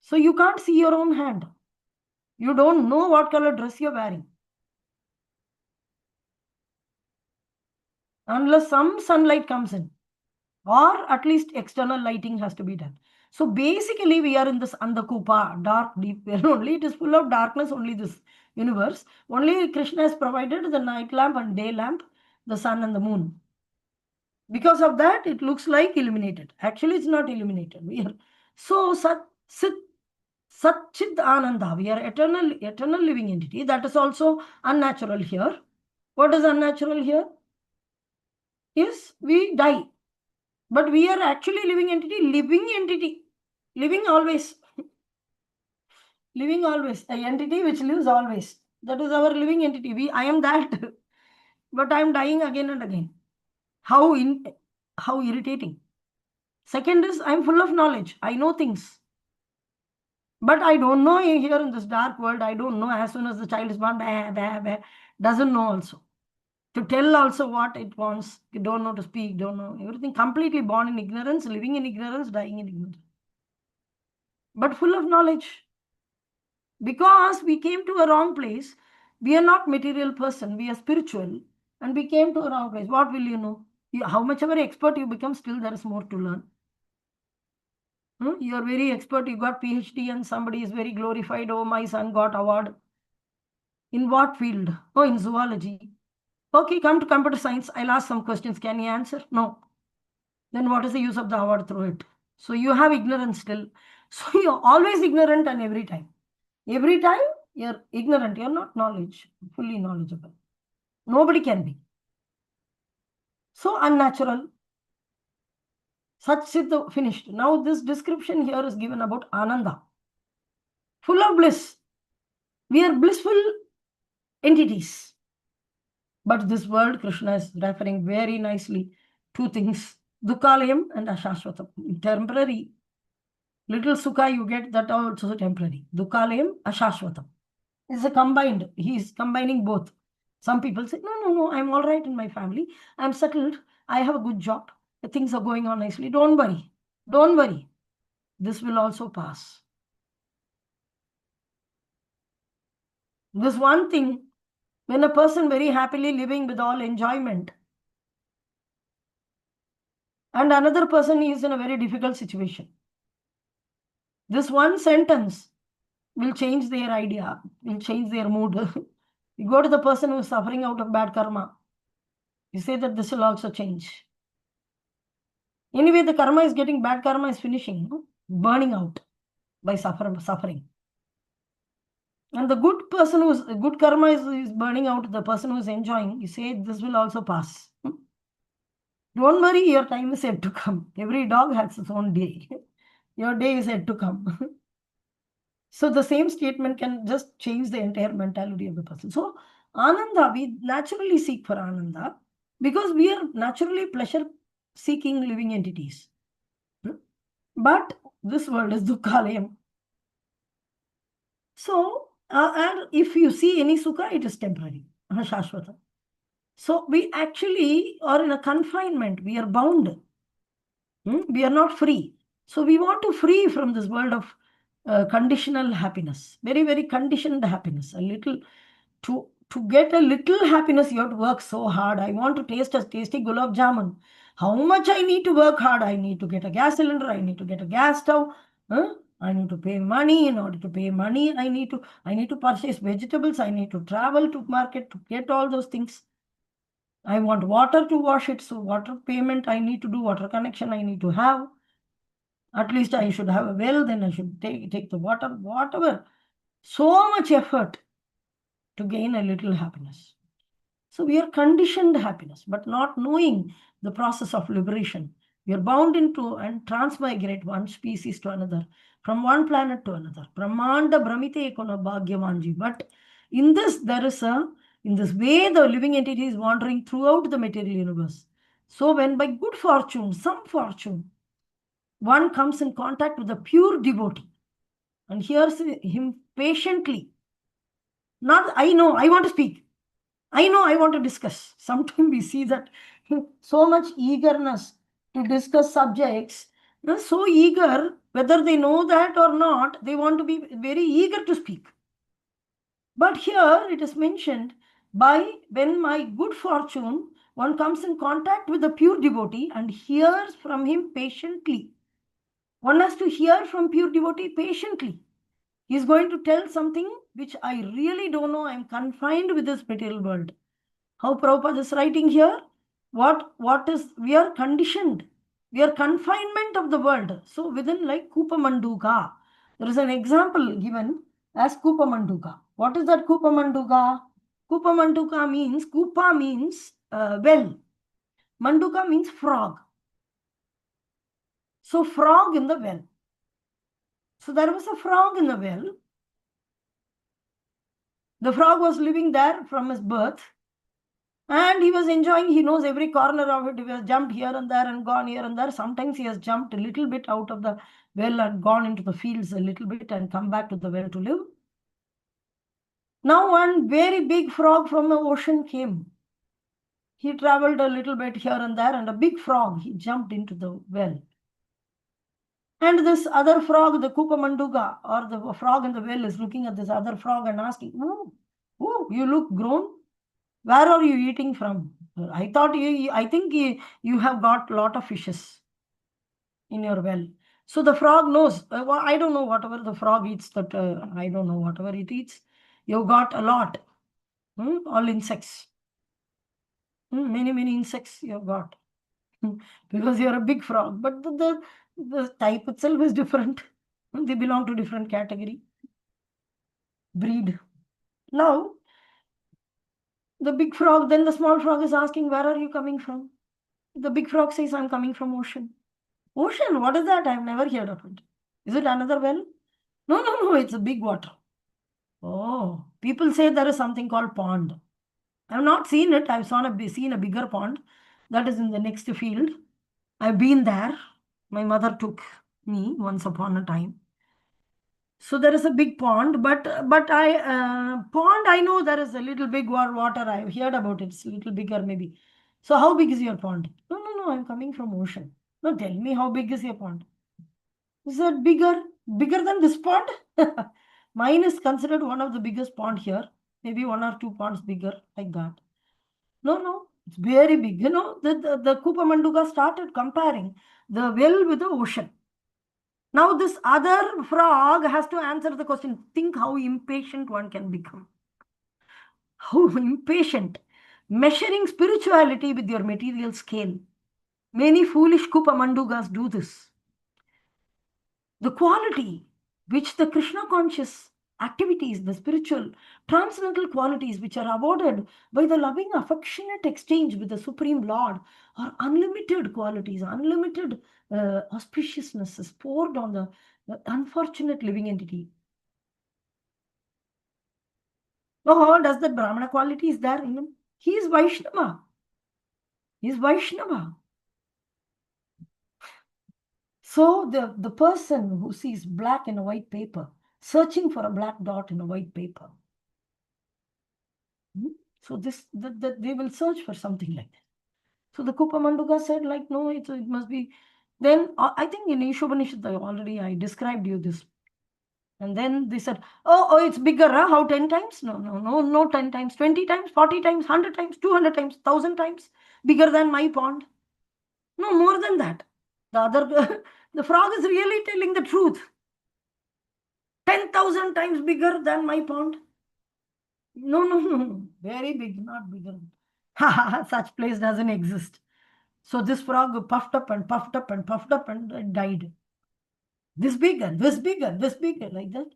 So you can't see your own hand. You don't know what color dress you're wearing. Unless some sunlight comes in. Or at least external lighting has to be done. So basically we are in this Andakupa, dark, deep, where only it is full of darkness, only this universe. Only Krishna has provided the night lamp and day lamp, the sun and the moon. Because of that, it looks like illuminated. Actually, it's not illuminated. We are so Satchit Ananda. We are eternal living entity. That is also unnatural here. What is unnatural here? Is we die. But we are actually living entity, living always. Living always, an entity which lives always. That is our living entity. I am that, but I am dying again and again. How irritating. Second is, I am full of knowledge. I know things. But I don't know here in this dark world. I don't know as soon as the child is born, doesn't know also. To tell also what it wants. You don't know to speak, don't know. Everything completely born in ignorance, living in ignorance, dying in ignorance. But full of knowledge. Because we came to a wrong place. We are not material person. We are spiritual. And we came to a wrong place. What will you know? How much ever expert you become, still there is more to learn. You are very expert. You got PhD and somebody is very glorified. Oh, my son got award. In what field? Oh, in zoology. Okay, come to computer science. I'll ask some questions. Can you answer? No. Then what is the use of the award through it? So you have ignorance still. So you're always ignorant and every time. Every time you're ignorant. You're not fully knowledgeable. Nobody can be. So unnatural. Such Siddha finished. Now this description here is given about Ananda. Full of bliss. We are blissful entities. But this word, Krishna is referring very nicely two things. Dukkalayam and Ashashvatam. Temporary. Little sukha you get, that also temporary. Dukkalayam, Ashashvatam. It's a combined. He's combining both. Some people say, no, I'm all right in my family. I'm settled. I have a good job. Things are going on nicely. Don't worry. Don't worry. This will also pass. This one thing, when a person very happily living with all enjoyment, and another person is in a very difficult situation, this one sentence will change their idea, will change their mood. You go to the person who is suffering out of bad karma. You say that this will also change. Anyway, the karma is getting, bad karma is finishing, burning out by suffering. And the good person who's good karma is burning out, the person who is enjoying, you say this will also pass. Don't worry, your time is yet to come. Every dog has its own day. Your day is yet to come. So the same statement can just change the entire mentality of the person. So Ananda, we naturally seek for Ananda because we are naturally pleasure-seeking living entities. But this world is Dukkhalayam. So, and if you see any Sukha, it is temporary, Shashvata. So we actually are in a confinement. We are bound. We are not free. So we want to free from this world of conditional happiness. Very, very conditioned happiness. A little, to get a little happiness, you have to work so hard. I want to taste a tasty gulab jamun. How much I need to work hard? I need to get a gas cylinder. I need to get a gas stove. I need to pay money. In order to pay money, I need to purchase vegetables. I need to travel to market to get all those things. I want water to wash it. So water payment, I need to do water connection. I need to have. At least I should have a well, then I should take the water, whatever. So much effort to gain a little happiness. So we are conditioned happiness, but not knowing the process of liberation. We are bound into and transmigrate one species to another, from one planet to another. Brahmanda Brahmite Kono Bhagyavanji. But in this, in this way, the living entity is wandering throughout the material universe. So when by good fortune, some fortune, one comes in contact with a pure devotee and hears him patiently. Not, I know, I want to speak. I know, I want to discuss. Sometimes we see that so much eagerness to discuss subjects. They're so eager, whether they know that or not, they want to be very eager to speak. But here it is mentioned, by when my good fortune, one comes in contact with a pure devotee and hears from him patiently. One has to hear from pure devotee patiently. He is going to tell something which I really don't know. I'm confined with this material world. How Prabhupada is writing here, what is, we are conditioned. We are confinement of the world. So within, like Kupa Manduka, there is an example given as Kupa Manduka. What is that Kupa Manduka? Kupa Manduka means, Kupa means well. Manduka means frog. So frog in the well. So there was a frog in the well. The frog was living there from his birth. And he was enjoying, he knows every corner of it. He has jumped here and there and gone here and there. Sometimes he has jumped a little bit out of the well and gone into the fields a little bit and come back to the well to live. Now one very big frog from the ocean came. He traveled a little bit here and there, and a big frog, he jumped into the well. And this other frog, the Kupa Manduga, or the frog in the well, is looking at this other frog and asking, "Ooh, ooh, you look grown. Where are you eating from? I think you have got a lot of fishes in your well." So the frog knows, I don't know, whatever the frog eats, that I don't know, whatever it eats, you got a lot. All insects. Many, many insects you have got. Because you're a big frog. But the type itself is different. They belong to different category, breed. Now, the big frog, then the small frog is asking, "Where are you coming from?" The big frog says, "I'm coming from ocean." Ocean, what is that? I've never heard of it. Is it another well? No, no, no, it's a big water. Oh, people say there is something called pond. I've not seen it. I've seen a bigger pond that is in the next field. I've been there. My mother took me once upon a time. So there is a big pond, but I pond, I know there is a little big water. I've heard about it. It's a little bigger maybe. So how big is your pond? No, no, no, I'm coming from ocean. No, tell me, how big is your pond? Is that bigger? Bigger than this pond? Mine is considered one of the biggest pond here. Maybe one or two ponds bigger, like that. No, no, it's very big. The Kupa Manduka started comparing the well with the ocean. Now this other frog has to answer the question. Think how impatient one can become. How impatient. Measuring spirituality with your material scale. Many foolish Kupa Mandugas do this. The quality which the Krishna conscious activities, the spiritual, transcendental qualities which are awarded by the loving, affectionate exchange with the Supreme Lord, are unlimited qualities, unlimited auspiciousness is poured on the unfortunate living entity. Oh, does that Brahmana quality is there in him? He is Vaishnava. He is Vaishnava. So the person who sees black in a white paper, searching for a black dot in a white paper. So they will search for something like that. So the Kupa Manduka said, like, no, it must be. Then I think in Ishopanishad already I described you this. And then they said, oh, it's bigger, huh? How 10 times? No, no, no, no, 10 times, 20 times, 40 times, 100 times, 200 times, 1,000 times bigger than my pond. No, more than that. The other, the frog is really telling the truth. 10,000 times bigger than my pond. No, no, no, very big, not bigger. Such place doesn't exist. So this frog puffed up and puffed up and puffed up and died. this big and this big and this big, like that.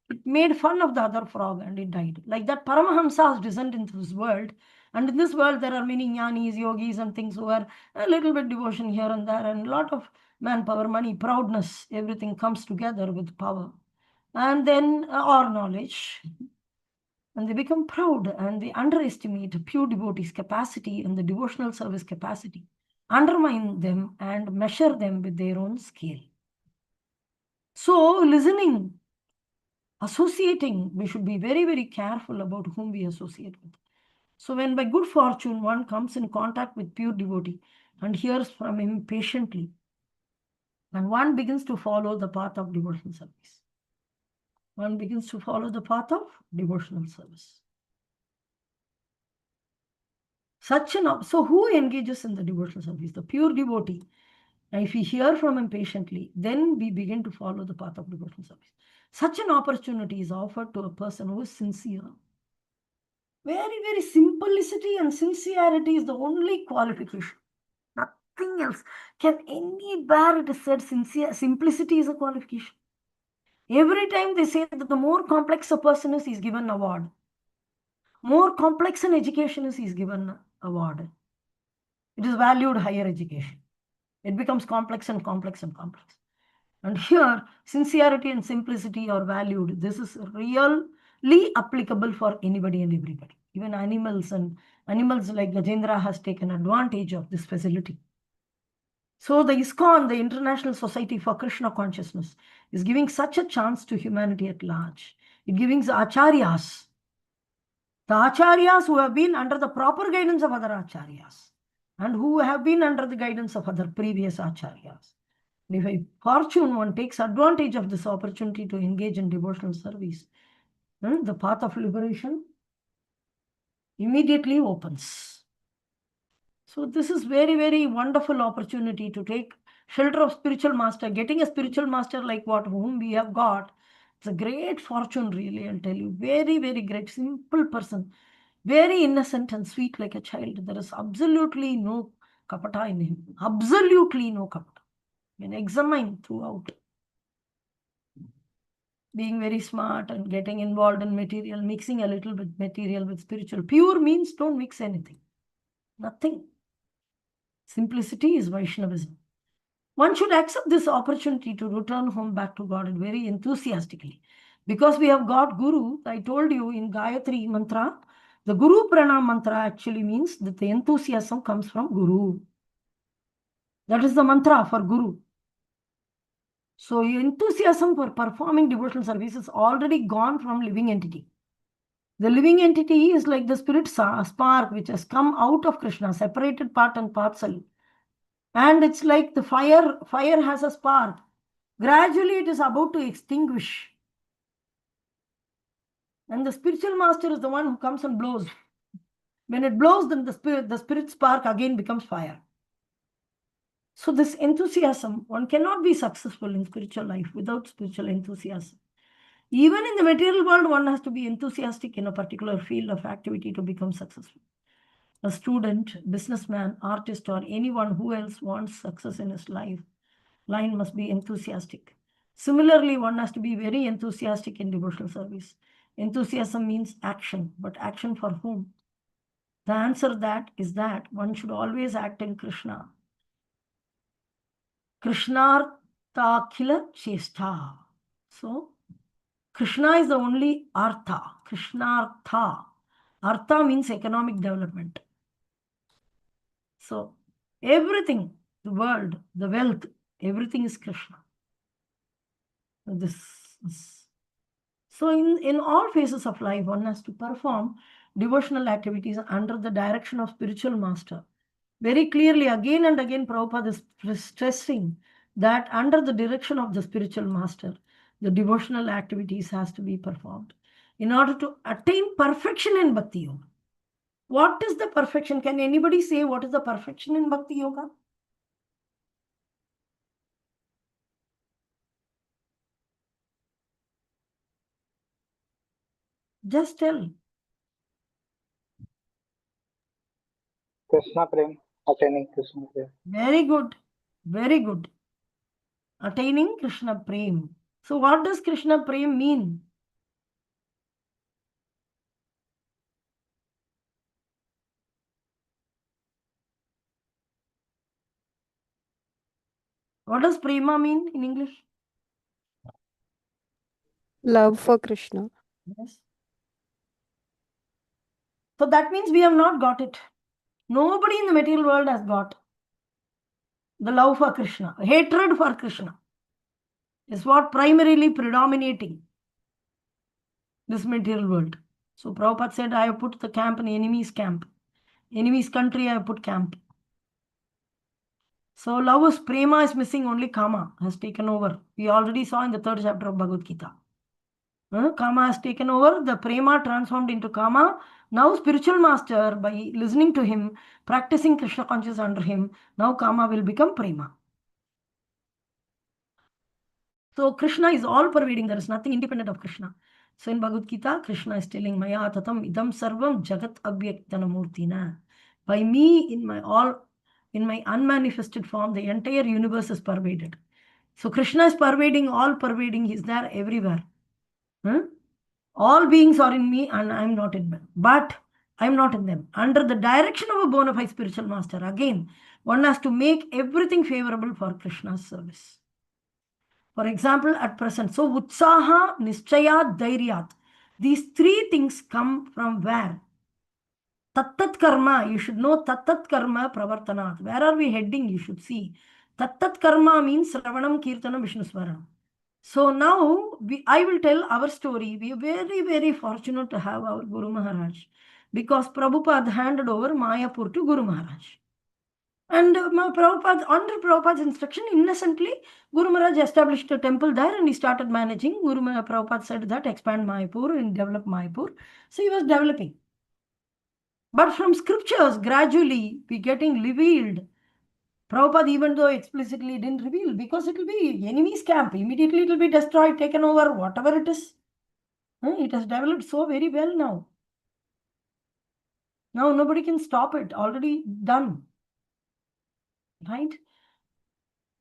It made fun of the other frog and it died. Like that, Paramahamsa has descended into this world. And in this world, there are many jnanis, yogis, and things who are a little bit devotion here and there, and a lot of manpower, money, proudness, everything comes together with power. And then, or knowledge. And they become proud and they underestimate pure devotees' capacity and the devotional service capacity, undermine them and measure them with their own scale. So, listening, associating, we should be very, very careful about whom we associate with. So, when by good fortune one comes in contact with pure devotee and hears from him patiently, and one begins to follow the path of devotional service. One begins to follow the path of devotional service. So who engages in the devotional service? The pure devotee. And if we hear from him patiently, then we begin to follow the path of devotional service. Such an opportunity is offered to a person who is sincere. Very, very simplicity and sincerity is the only qualification. Nothing else. Can anywhere it is said simplicity is a qualification? Every time they say that the more complex a person is, he's given an award. More complex an education is, he's given an award. It is valued higher education. It becomes complex and complex and complex. And here, sincerity and simplicity are valued. This is really applicable for anybody and everybody. Even animals like Gajendra has taken advantage of this facility. So the ISKCON, the International Society for Krishna Consciousness, is giving such a chance to humanity at large. It giving the acharyas who have been under the proper guidance of other acharyas and who have been under the guidance of other previous acharyas. And if by fortune one takes advantage of this opportunity to engage in devotional service, the path of liberation immediately opens. So this is very, very wonderful opportunity to take shelter of spiritual master. Getting a spiritual master like whom we have got, it's a great fortune, really, I'll tell you. Very, very great, simple person. Very innocent and sweet like a child. There is absolutely no kapata in him. Absolutely no kapata. You can examine throughout. Being very smart and getting involved in material, mixing a little bit material with spiritual. Pure means don't mix anything. Nothing. Simplicity is Vaishnavism. One should accept this opportunity to return home back to God very enthusiastically. Because we have got Guru, I told you in Gayatri mantra, the Guru Pranam mantra actually means that the enthusiasm comes from Guru. That is the mantra for Guru. So your enthusiasm for performing devotional service is already gone from living entity. The living entity is like the spirit spark which has come out of Krishna, separated part and parcel. And it's like the fire has a spark. Gradually it is about to extinguish. And the spiritual master is the one who comes and blows. When it blows, then the spirit spark again becomes fire. So this enthusiasm, one cannot be successful in spiritual life without spiritual enthusiasm. Even in the material world, one has to be enthusiastic in a particular field of activity to become successful. A student, businessman, artist, or anyone who else wants success in his life, line must be enthusiastic. Similarly, one has to be very enthusiastic in devotional service. Enthusiasm means action, but action for whom? The answer is that one should always act in Krishna. Krishnartha khila chesta. So, Krishna is the only Artha. Krishnartha. Artha means economic development. So, everything, the world, the wealth, everything is Krishna. So in all phases of life, one has to perform devotional activities under the direction of spiritual master. Very clearly, again and again, Prabhupada is stressing that under the direction of the spiritual master, the devotional activities has to be performed in order to attain perfection in Bhakti Yoga. What is the perfection? Can anybody say what is the perfection in Bhakti Yoga? Just tell. Krishna Prem, attaining Krishna Prem. Very good. Very good. attaining Krishna Prem. So what does Krishna Prem mean? What does prema mean in English? Love for Krishna. Yes. So that means we have not got it. Nobody in the material world has got the love for Krishna. Hatred for Krishna is what primarily predominating this material world. So Prabhupada said, I have put the camp in enemy's camp. Enemy's country, I have put camp. So love is prema is missing, only kama has taken over. We already saw in the 3rd chapter of Bhagavad Gita. Kama has taken over, the prema transformed into kama. Now spiritual master, by listening to him, practicing Krishna consciousness under him, now kama will become prema. So Krishna is all pervading. There is nothing independent of Krishna. So in Bhagavad Gita, Krishna is telling Maya tatam idam sarvam jagat abhyaktanamurtina. By me, in my unmanifested form, the entire universe is pervaded. So Krishna is pervading, all pervading. He is there everywhere. All beings are in me and I am not in them. But I am not in them. Under the direction of a bona fide spiritual master, again, one has to make everything favorable for Krishna's service. For example, at present, so Utsaha, Nischaya, Dhairyat. These 3 things come from where? Tattat karma. You should know Tattat karma pravartanat. Where are we heading? You should see. Tattat karma means Ravanam, Kirtanam, Vishnu Smaranam. So now I will tell our story. We are very, very fortunate to have our Guru Maharaj, because Prabhupada handed over Mayapur to Guru Maharaj. And Prabhupada, under Prabhupada's instruction, innocently, Guru Maharaj established a temple there and he started managing. Prabhupada said that expand Mayapur and develop Mayapur. So he was developing. But from scriptures, gradually be getting revealed. Prabhupada, even though explicitly didn't reveal, because it will be enemy's camp, immediately it will be destroyed, taken over, whatever it is. It has developed so very well now. Now nobody can stop it, already done. Right?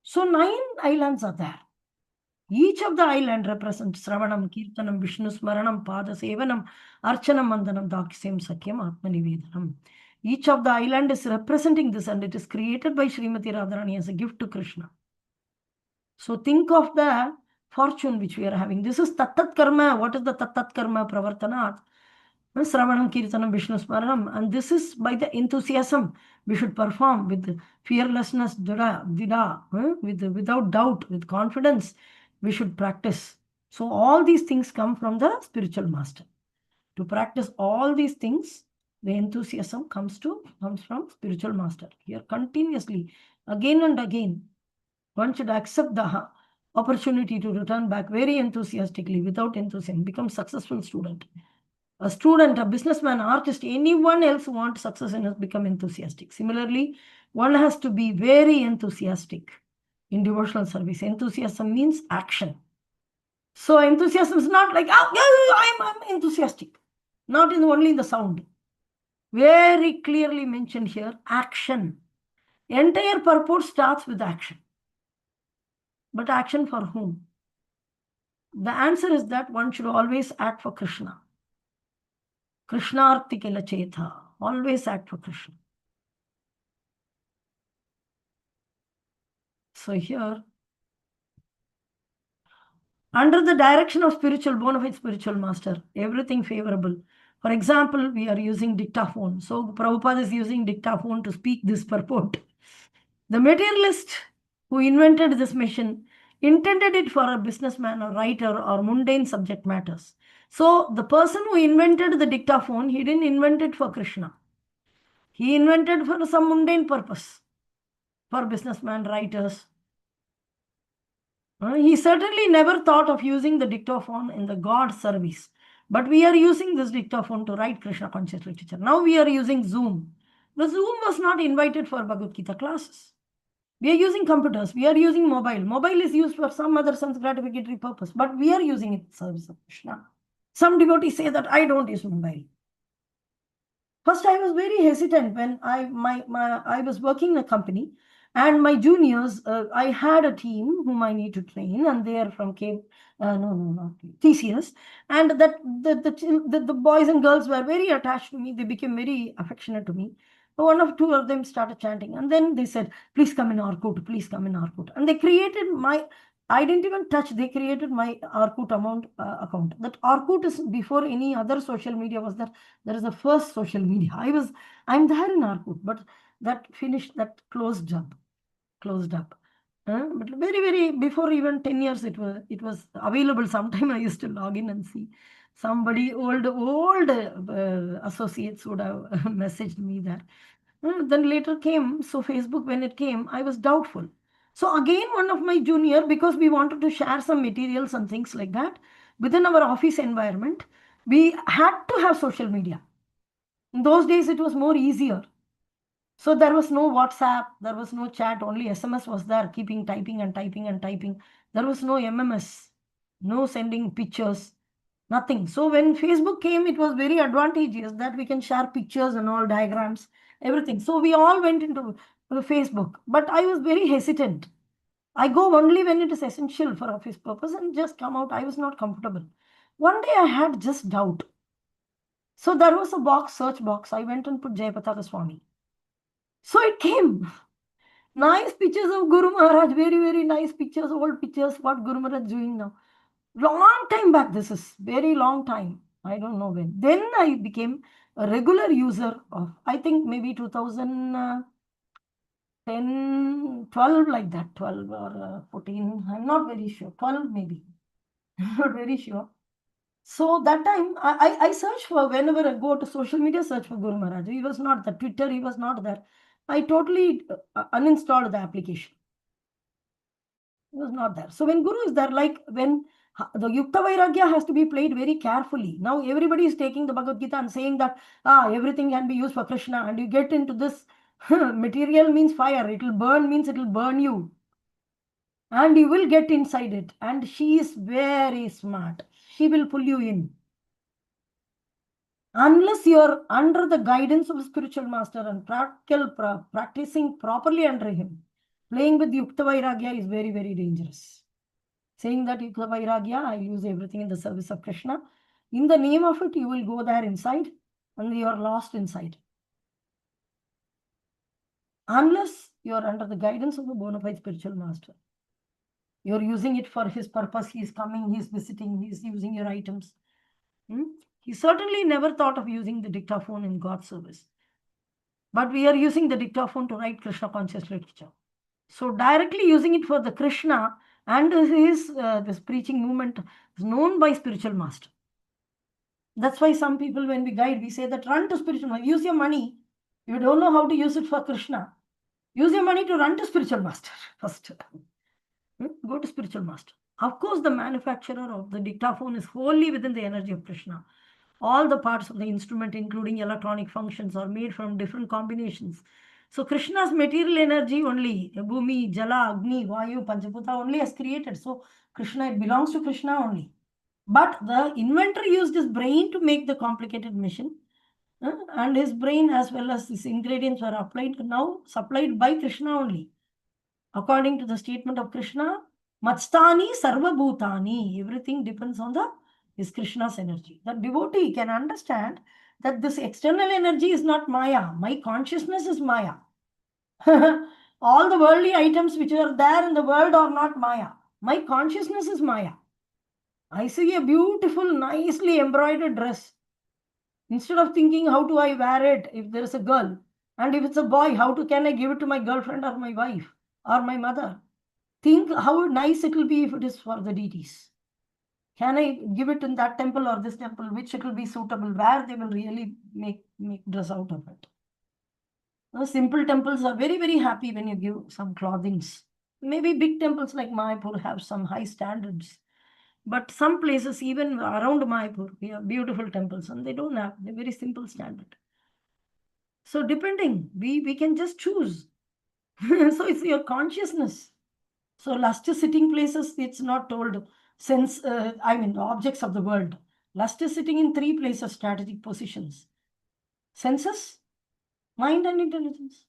So 9 islands are there. Each of the island represents Sravanam, Kirtanam, Vishnu Smaranam, Pada Sevanam, Archanam, Mandanam, Daksam, Sakyam, Atmanivedanam. Each of the island is representing this and it is created by Srimati Radharani as a gift to Krishna. So think of the fortune which we are having. This is Tattat Karma. What is the Tattat Karma? Pravartanat. Sravanam, Kirtanam, Vishnu Smaranam. And this is by the enthusiasm we should perform with fearlessness, without doubt, with confidence, we should practice. So all these things come from the spiritual master. To practice all these things, the enthusiasm comes from spiritual master. Here continuously, again and again, one should accept the opportunity to return back very enthusiastically, without enthusiasm, become successful student. A student, a businessman, artist, anyone else who wants success and has become enthusiastic. Similarly, one has to be very enthusiastic in devotional service. Enthusiasm means action. So enthusiasm is not like, oh, I'm enthusiastic. Not only in the sound. Very clearly mentioned here, action. Entire purport starts with action. But action for whom? The answer is that one should always act for Krishna. Krishnarti kila chetha. Always act for Krishna. So here, under the direction of bona fide spiritual master, everything favorable. For example, we are using dictaphone. So Prabhupada is using dictaphone to speak this purport. The materialist who invented this machine intended it for a businessman or writer or mundane subject matters. So the person who invented the dictaphone, he didn't invent it for Krishna. He invented for some mundane purpose, for businessmen, writers. He certainly never thought of using the dictaphone in the God service. But we are using this dictaphone to write Krishna conscious literature. Now we are using Zoom. The Zoom was not invited for Bhagavad Gita classes. We are using computers. We are using mobile. Mobile is used for some other sense gratificatory purpose. But we are using it in service of Krishna. Some devotees say that I don't use mobile. First, I was very hesitant when I was working in a company. And my juniors, I had a team whom I need to train, and they are from not TCS. And the boys and girls were very attached to me. They became very affectionate to me. One of two of them started chanting, and then they said, "Please come in Orkut, please come in Orkut." And they created my. I didn't even touch. They created my Orkut account. That Orkut is before any other social media was there. There is the first social media. I'm there in Orkut, but that finished, that closed up. But very before even 10 years it was available. Sometime I used to log in and see somebody old associates would have messaged me there. Then later came, so Facebook, when it came, I was doubtful. So again, one of my junior, because we wanted to share some materials and things like that within our office environment, we had to have social media. In those days it was more easier. So there was no WhatsApp, there was no chat, only SMS was there, keeping typing and typing and typing. There was no MMS, no sending pictures, nothing. So when Facebook came, it was very advantageous that we can share pictures and all, diagrams, everything. So we all went into Facebook, but I was very hesitant. I go only when it is essential for office purpose and just come out. I was not comfortable. One day I had just doubt. So there was a box, search box. I went and put Jayapataka Swami. So it came. Nice pictures of Guru Maharaj, very nice pictures, old pictures, what Guru Maharaj is doing now. Long time back, this is very long time. I don't know when. Then I became a regular user of, I think maybe 2010, 12 like that, 12 or 14. I'm not very sure. 12 maybe. I'm not very sure. So that time I search for, whenever I go to social media, search for Guru Maharaj. He was not there. Twitter, he was not there. I totally uninstalled the application. It was not there. So when Guru is there, like when the Yukta Vairagya has to be played very carefully. Now everybody is taking the Bhagavad Gita and saying that everything can be used for Krishna, and you get into this material means fire. It will burn means it will burn you. And you will get inside it. And she is very smart. She will pull you in. Unless you are under the guidance of a spiritual master and practicing properly under him, playing with Yukta Vairagya is very dangerous. Saying that Yukta Vairagya, I use everything in the service of Krishna. In the name of it, you will go there inside and you are lost inside. Unless you are under the guidance of a bona fide spiritual master. You are using it for his purpose. He is coming, he is visiting, he is using your items. He certainly never thought of using the dictaphone in God's service. But we are using the dictaphone to write Krishna conscious literature. So directly using it for the Krishna and this preaching movement is known by spiritual master. That's why some people, when we guide, we say that run to spiritual master. Use your money. You don't know how to use it for Krishna. Use your money to run to spiritual master first. Go to spiritual master. Of course, the manufacturer of the dictaphone is wholly within the energy of Krishna. All the parts of the instrument, including electronic functions, are made from different combinations. So Krishna's material energy only, Bhumi, Jala, Agni, Vayu, Panchaputa only has created. So Krishna, it belongs to Krishna only. But the inventor used his brain to make the complicated machine. And his brain as well as his ingredients were applied, now supplied by Krishna only. According to the statement of Krishna, Matstani Sarva Bhutani, everything depends on is Krishna's energy. The devotee can understand that this external energy is not Maya. My consciousness is Maya. All the worldly items which are there in the world are not Maya. My consciousness is Maya. I see a beautiful, nicely embroidered dress. Instead of thinking, how do I wear it if there is a girl? And if it's a boy, can I give it to my girlfriend or my wife or my mother? Think how nice it will be if it is for the deities. Can I give it in that temple or this temple, which it will be suitable, where they will really make dress out of it? Simple temples are very happy when you give some clothings. Maybe big temples like Mayapur have some high standards. But some places, even around Mayapur, we have beautiful temples and they don't have, they're very simple standard. So depending, we can just choose. So it's your consciousness. So lust is sitting places, it's not told sense, objects of the world. Lust is sitting in 3 places, strategic positions. Senses, mind and intelligence.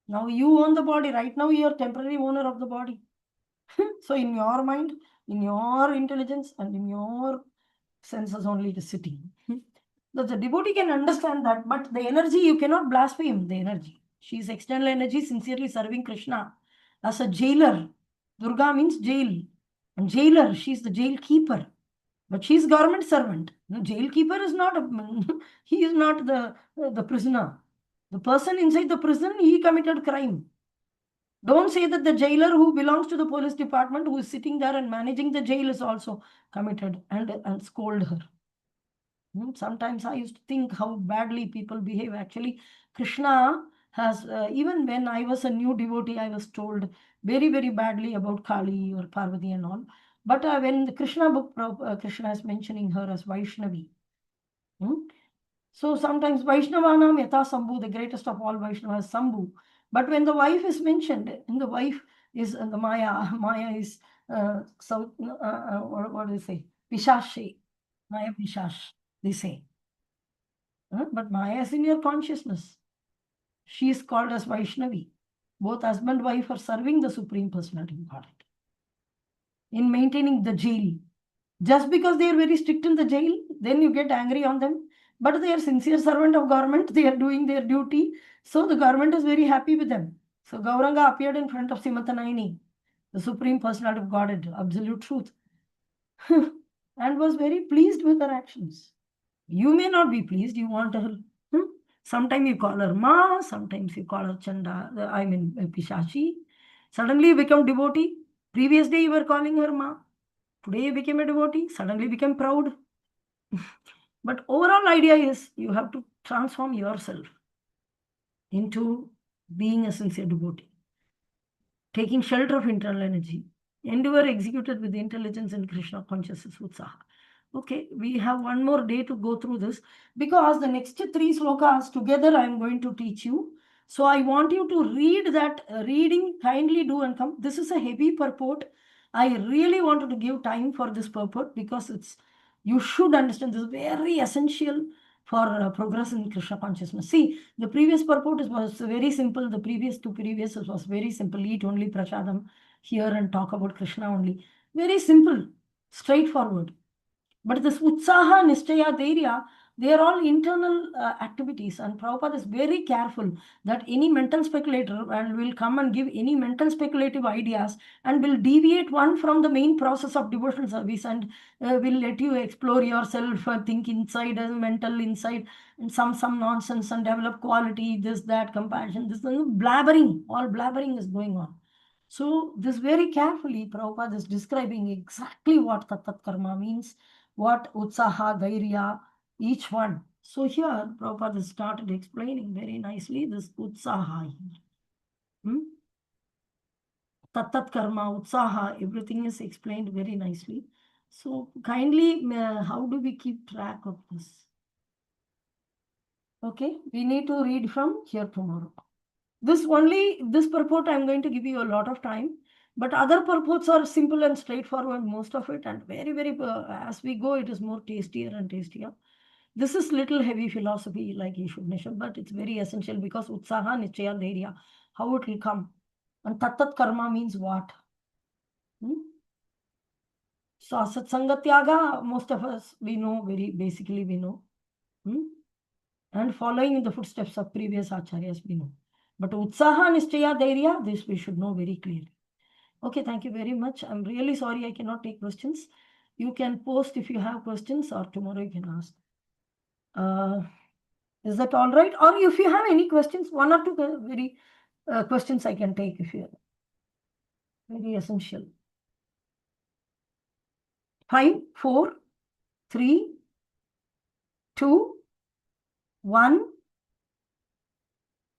Now you own the body. Right now you are temporary owner of the body. So in your mind, in your intelligence, and in your senses only it is sitting. The devotee can understand that, but the energy, you cannot blaspheme the energy. She is external energy sincerely serving Krishna as a jailer. Durga means jail. And jailer, she is the jail keeper. But she is government servant. The jail keeper is not a, he is not the prisoner. The person inside the prison, he committed crime. Don't say that the jailer who belongs to the police department, who is sitting there and managing the jail, is also committed, and scold her. Sometimes I used to think how badly people behave. Actually, Krishna has, even when I was a new devotee, I was told very, very badly about Kali or Parvati and all. But when the Krishna book, Krishna is mentioning her as Vaishnavi. So sometimes Vaishnavanam Yatha Sambhu, the greatest of all Vaishnavas, Sambhu. But when the wife is mentioned, and the wife is the Maya, Maya is, what do you say? Pishashi, Maya Pishash, they say. But Maya is in your consciousness. She is called as Vaishnavi. Both husband and wife are serving the Supreme Personality of Godhead in maintaining the jail. Just because they are very strict in the jail, then you get angry on them. But they are sincere servant of government. They are doing their duty. So the government is very happy with them. So Gauranga appeared in front of Simatanaini, the Supreme Personality of Godhead, absolute truth, and was very pleased with her actions. You may not be pleased. You want her. Sometimes you call her Ma, sometimes you call her Chanda, Pishachi. Suddenly you become devotee. Previous day you were calling her Ma. Today you became a devotee, suddenly became proud. But overall idea is you have to transform yourself into being a sincere devotee, taking shelter of internal energy, endeavor executed with intelligence and Krishna consciousness utsaha. Okay, we have one more day to go through this because the next three slokas together I am going to teach you. So I want you to read that reading, kindly do and come. This is a heavy purport. I really wanted to give time for this purport because you should understand this is very essential for progress in Krishna consciousness. See, the previous purport was very simple. The previous two previous was very simple. Eat only prasadam, hear and talk about Krishna only. Very simple, straightforward. But this Utsaha, Nishchaya, Dhairya, they are all internal activities. And Prabhupada is very careful that any mental speculator will come and give any mental speculative ideas and will deviate one from the main process of devotional service and will let you explore yourself, think inside, mental inside, and some nonsense and develop quality, this, that, compassion, this, blabbering, all blabbering is going on. So this very carefully, Prabhupada is describing exactly what Tat Karma means, what Utsaha, Dhairya, each one. So here, Prabhupada started explaining very nicely this Utsaha. Tat Karma, Utsaha, everything is explained very nicely. So kindly, how do we keep track of this? Okay, we need to read from here tomorrow. This purport I'm going to give you a lot of time, but other purports are simple and straightforward, most of it, and very, very, as we go, it is more tastier and tastier. This is little heavy philosophy, like you should mention, but it's very essential because Utsaha, Nichaya, Dhairya, how it will come. And Tattat Karma means what? So Satsanga Tyaga, most of us, we know, very basically we know. And following in the footsteps of previous acharyas, we know. But Utsaha, Nishchaya, Dhairya, this we should know very clearly. Okay, thank you very much. I'm really sorry I cannot take questions. You can post if you have questions or tomorrow you can ask. Is that all right? Or if you have any questions, one or two very questions I can take if you have. Very essential. 5, 4, 3, 2, 1,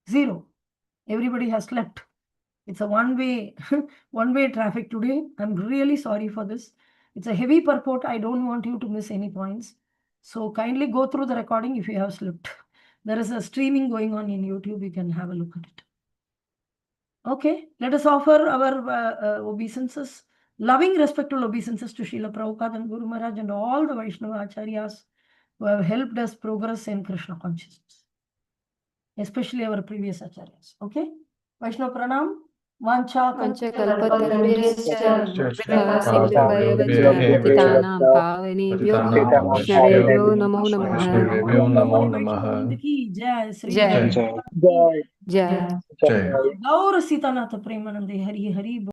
0. Everybody has slept. It's a one-way traffic today. I'm really sorry for this. It's a heavy purport. I don't want you to miss any points. So kindly go through the recording if you have slipped. There is a streaming going on in YouTube. You can have a look at it. Okay, let us offer our obeisances, loving respectful obeisances to Srila Prabhupada and Guru Maharaj and all the Vaishnava Acharyas who have helped us progress in Krishna consciousness, especially our previous Acharyas. Okay. Vaishnav Pranam. Vancha Panchakल्पतरुभ्यश्च कृपा सिन्धुभ्य सिन्धुभ्यश्च एव च पतितानां पावनेभ्यो पतितानां वैष्णवेभ्यो नमो Krishna नमः। वैष्णवेभ्यो नमो नमः। की जय श्री जय जय जय जय जय जय। गौर सीतानाथ प्रेमानंदे हरि हरि बोल।